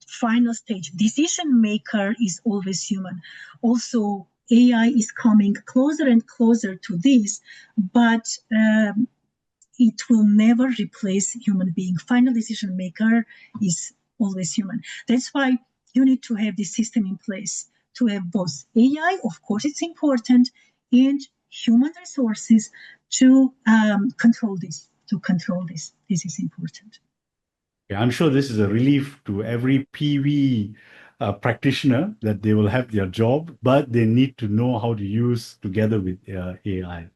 Final stage decision maker is always human. Also, AI is coming closer and closer to this, but it will never replace human being. Final decision maker is always human. That's why you need to have this system in place to have both AI, of course, it's important, and human resources to control this. This is important. Yeah, I'm sure this is a relief to every PV practitioner that they will have their job, but they need to know how to use together with AI.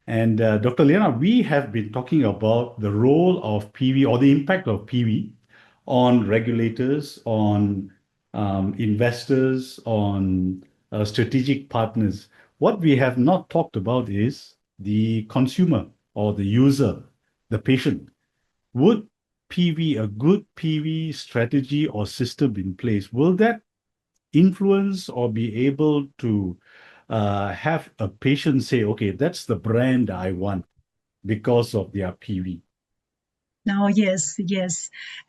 And Dr. Liana, we have been talking about the role of PV or the impact of PV on regulators, on investors, on strategic partners. What we have not talked about is the consumer or the user, the patient. Would PV, a good PV strategy or system in place, will that influence or be able to have a patient say, okay, that's the brand I want because of their PV? Now, yes,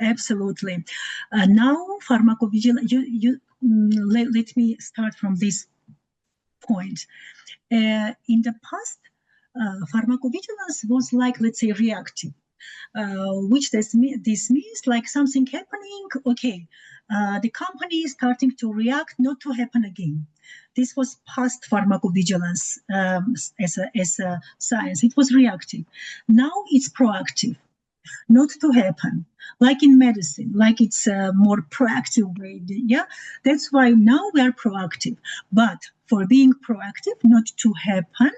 absolutely. Now, pharmacovigilance, let me start from this point. In the past, pharmacovigilance was like, let's say, reactive. Which this means like something happening, okay, the company is starting to react not to happen again. This was past pharmacovigilance as a science. It was reactive. Now it's proactive, not to happen, like in medicine, like it's a more proactive way. Yeah, that's why now we are proactive. But for being proactive, not to happen,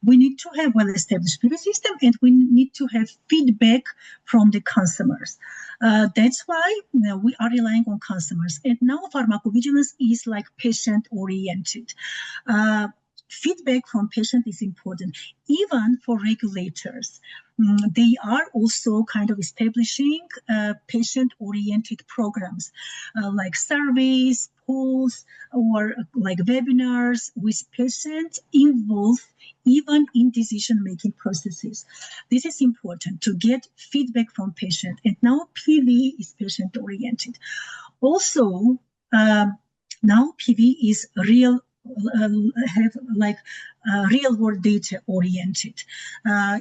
we need to have well-established PV system and we need to have feedback from the consumers. That's why we are relying on consumers. And now pharmacovigilance is like patient-oriented. Feedback from patient is important, even for regulators. They are also kind of establishing patient-oriented programs like surveys, polls, or like webinars with patients involved even in decision-making processes. This is important to get feedback from patient. And now PV is patient-oriented. Also, now PV is real world data oriented.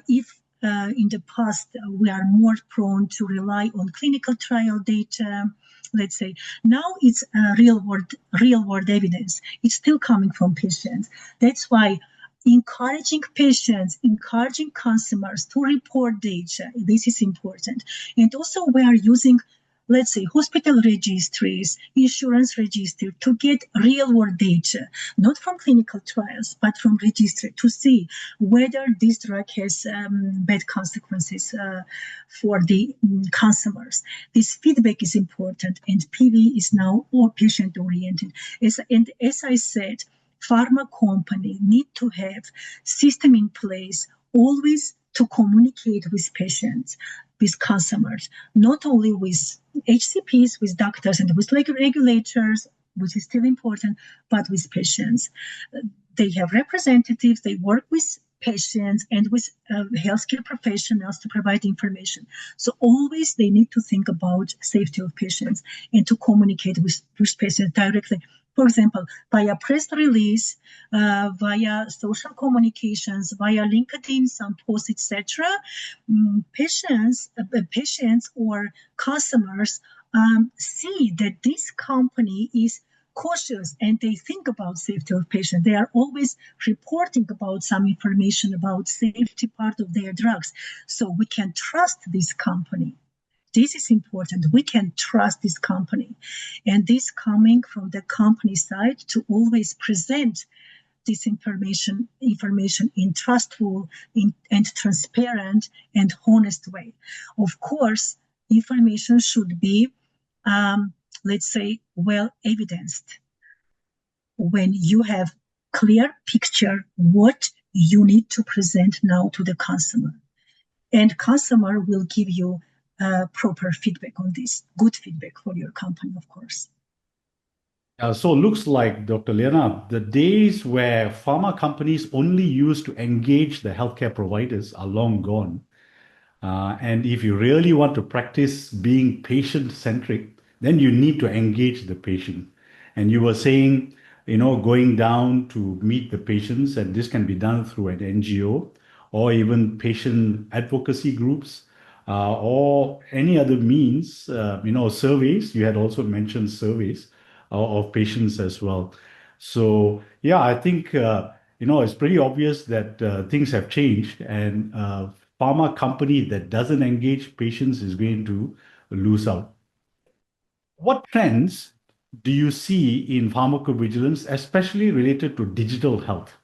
If in the past we are more prone to rely on clinical trial data, let's say now it's real world evidence. It's still coming from patients. That's why encouraging patients, encouraging consumers to report data, this is important. And also we are using, let's say, hospital registries, insurance register to get real-world data, not from clinical trials, but from registry to see whether this drug has bad consequences for the consumers. This feedback is important, and PV is now all patient-oriented. And as I said, pharma company need to have system in place always to communicate with patients, with consumers, not only with HCPs, with doctors and with regulators, which is still important, but with patients. They have representatives, they work with patients and with healthcare professionals to provide information. So always they need to think about safety of patients and to communicate with patients directly. For example, via press release, via social communications, via LinkedIn, some posts, etc. Patients or customers see that this company is cautious and they think about safety of patients. They are always reporting about some information about safety part of their drugs. So we can trust this company. This is important. We can trust this company. And this coming from the company side to always present this information in trustful and transparent and honest way. Of course, information should be, let's say, well evidenced. When you have clear picture what you need to present now to the customer, and customer will give you proper feedback on this, good feedback for your company, of course. So it looks like, Dr. Liana, the days where pharma companies only used to engage the healthcare providers are long gone. And if you really want to practice being patient-centric, then you need to engage the patient. And you were saying, going down to meet the patients, and this can be done through an NGO or even patient advocacy groups, or any other means, surveys. You had also mentioned surveys of patients as well. So, yeah, I think, it's pretty obvious that things have changed, and pharma company that doesn't engage patients is going to lose out. What trends do you see in pharmacovigilance, especially related to digital health?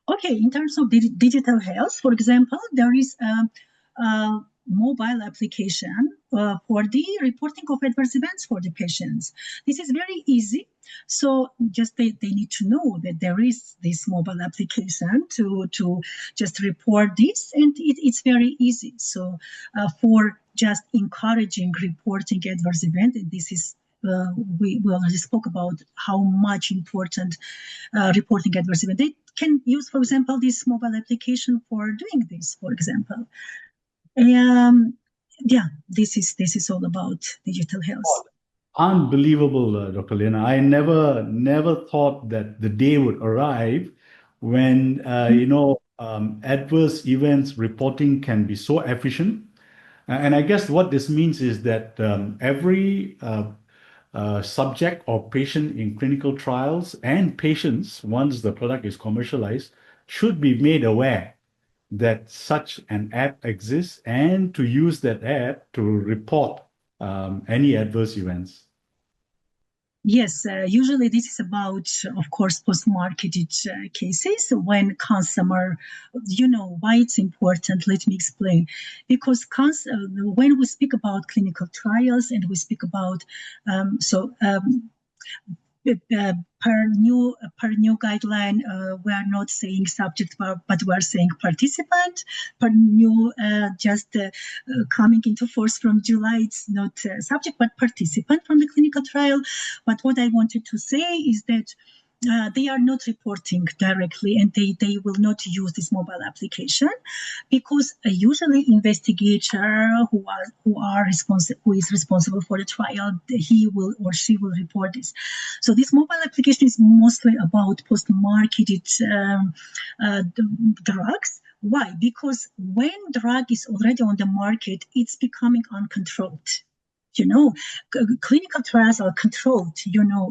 Okay, in terms of digital health, for example, there is a mobile application for the reporting of adverse events for the patients. This is very easy. So just they need to know that there is this mobile application to just report this, and it's very easy. So for just encouraging reporting adverse event, and this is we already spoke about how much important reporting adverse event. They can use, for example, this mobile application for doing this, for example. Yeah, this is all about digital health. Unbelievable, Dr. Liana. I never thought that the day would arrive when adverse events reporting can be so efficient. And I guess what this means is that every subject or patient in clinical trials and patients, once the product is commercialized, should be made aware that such an app exists and to use that app to report any adverse events. Yes, usually this is about, of course, post-marketed cases when consumer, why it's important. Let me explain. Because when we speak about clinical trials and we speak about, per new guideline, we are not saying subject, but we are saying participant. Per new, coming into force from July, it's not subject, but participant from the clinical trial. But what I wanted to say is that they are not reporting directly, and they will not use this mobile application, because usually investigator who is responsible for the trial, he will or she will report this. So this mobile application is mostly about post-marketed drugs. Why? Because when drug is already on the market, it's becoming uncontrolled. Clinical trials are controlled.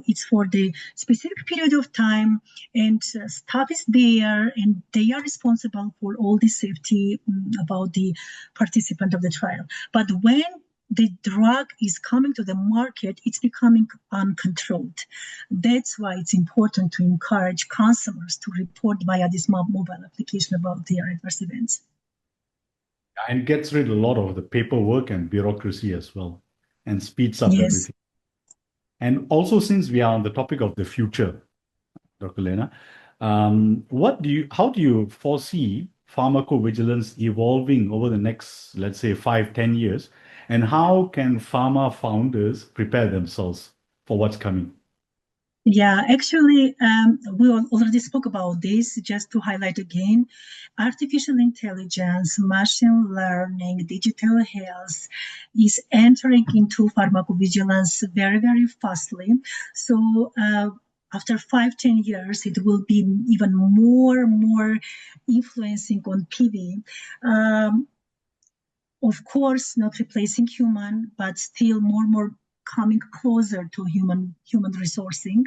It's for the specific period of time, and staff is there, and they are responsible for all the safety about the participant of the trial. But when the drug is coming to the market, it's becoming uncontrolled. That's why it's important to encourage consumers to report via this mobile application about their adverse events. And gets rid of a lot of the paperwork and bureaucracy as well, and speeds up Yes. everything. And also, since we are on the topic of the future, Dr. Liana, how do you foresee pharmacovigilance evolving over the next, let's say, 5-10 years? And how can pharma founders prepare themselves for what's coming? Yeah, actually, we already spoke about this. Just to highlight again, artificial intelligence, machine learning, digital health is entering into pharmacovigilance very, very fastly. So after 5-10 years, it will be even more influencing on PV. Of course, not replacing human, but still more coming closer to human resourcing.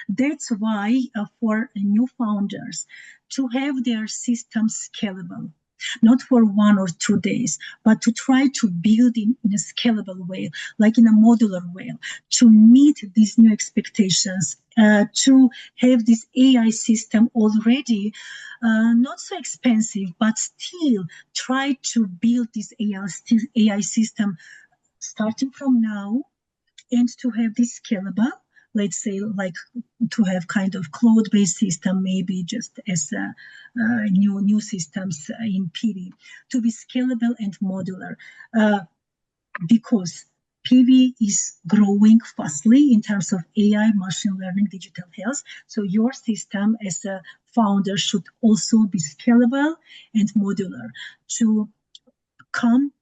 That's why for new founders to have their systems scalable, not for 1 or 2 days, but to try to build in a scalable way, like in a modular way, to meet these new expectations, to have this AI system already not so expensive, but still try to build this AI system starting from now and to have this scalable, let's say, like to have kind of cloud-based system, maybe just as new systems in PV, to be scalable and modular, because PV is growing fastly in terms of AI, machine learning, digital health. So your system as a founder should also be scalable and modular to come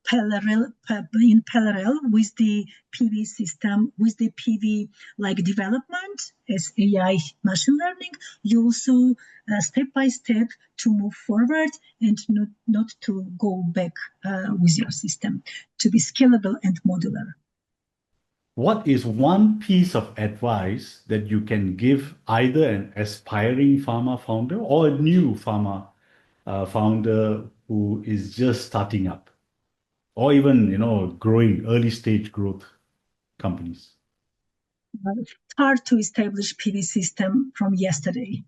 in parallel with the PV system, with the PV like development as AI machine learning. You also step by step to move forward and not to go back with your system, to be scalable and modular. What is one piece of advice that you can give either an aspiring pharma founder or a new pharma founder who is just starting up, or even growing early stage growth companies? It's hard to establish PV system from yesterday.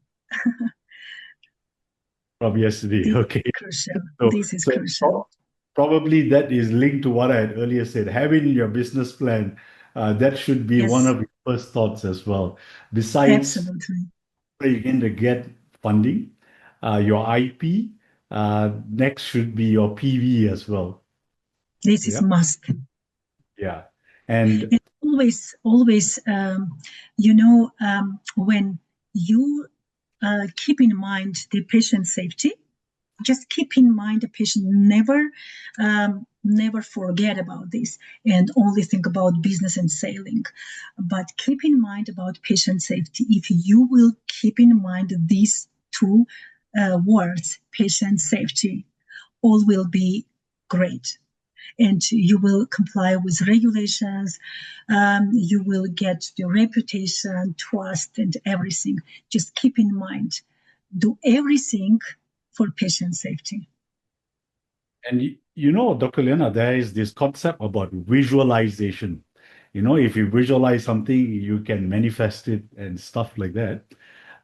From yesterday, This okay. is crucial. So, This is so crucial. probably that is linked to what I had earlier said. Having your business plan, that should be one Yes, of your first thoughts as well. Besides, absolutely. you're going to get funding, your IP. Next should be your PV as well. This is Yeah, must. yeah, and And always, when you keep in mind the patient safety, just keep in mind the patient never forget about this and only think about business and selling, but keep in mind about patient safety. If you will keep in mind these two words, patient safety, all will be great, and you will comply with regulations. You will get the reputation, trust, and everything. Just keep in mind, do everything for patient safety. And Dr. Liana, there is this concept about visualization. If you visualize something, you can manifest it and stuff like that.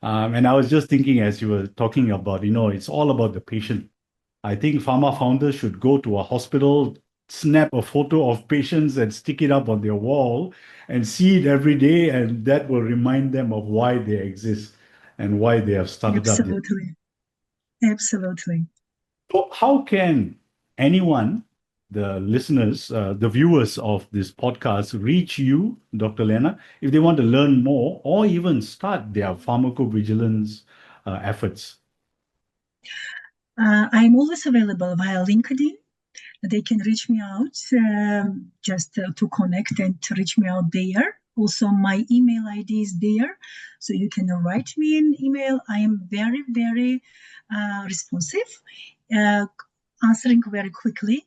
And I was just thinking as you were talking about, it's all about the patient. I think pharma founders should go to a hospital, snap a photo of patients and stick it up on their wall and see it every day. And that will remind them of why they exist and why they have started up. Absolutely. Absolutely. So how can anyone, the listeners, the viewers of this podcast, reach you, Dr. Lena, if they want to learn more or even start their pharmacovigilance efforts? I'm always available via LinkedIn. They can reach me out just to connect and to reach me out there. Also, my email ID is there, so you can write me an email. I am very responsive, uh, answering very quickly,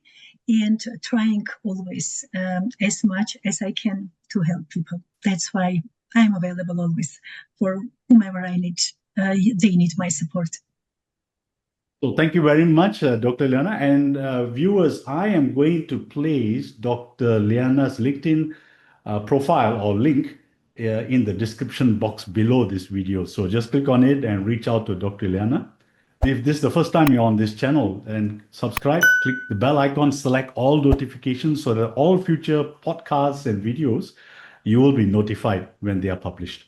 and trying always as much as I can to help people. That's why I'm available always for whomever I need. They need my support. So thank you very much, Dr. Liana. And viewers, I am going to place Dr. Liana's LinkedIn profile or link in the description box below this video. So just click on it and reach out to Dr. Liana. If this is the first time you're on this channel, then subscribe, click the bell icon, select all notifications so that all future podcasts and videos, you will be notified when they are published.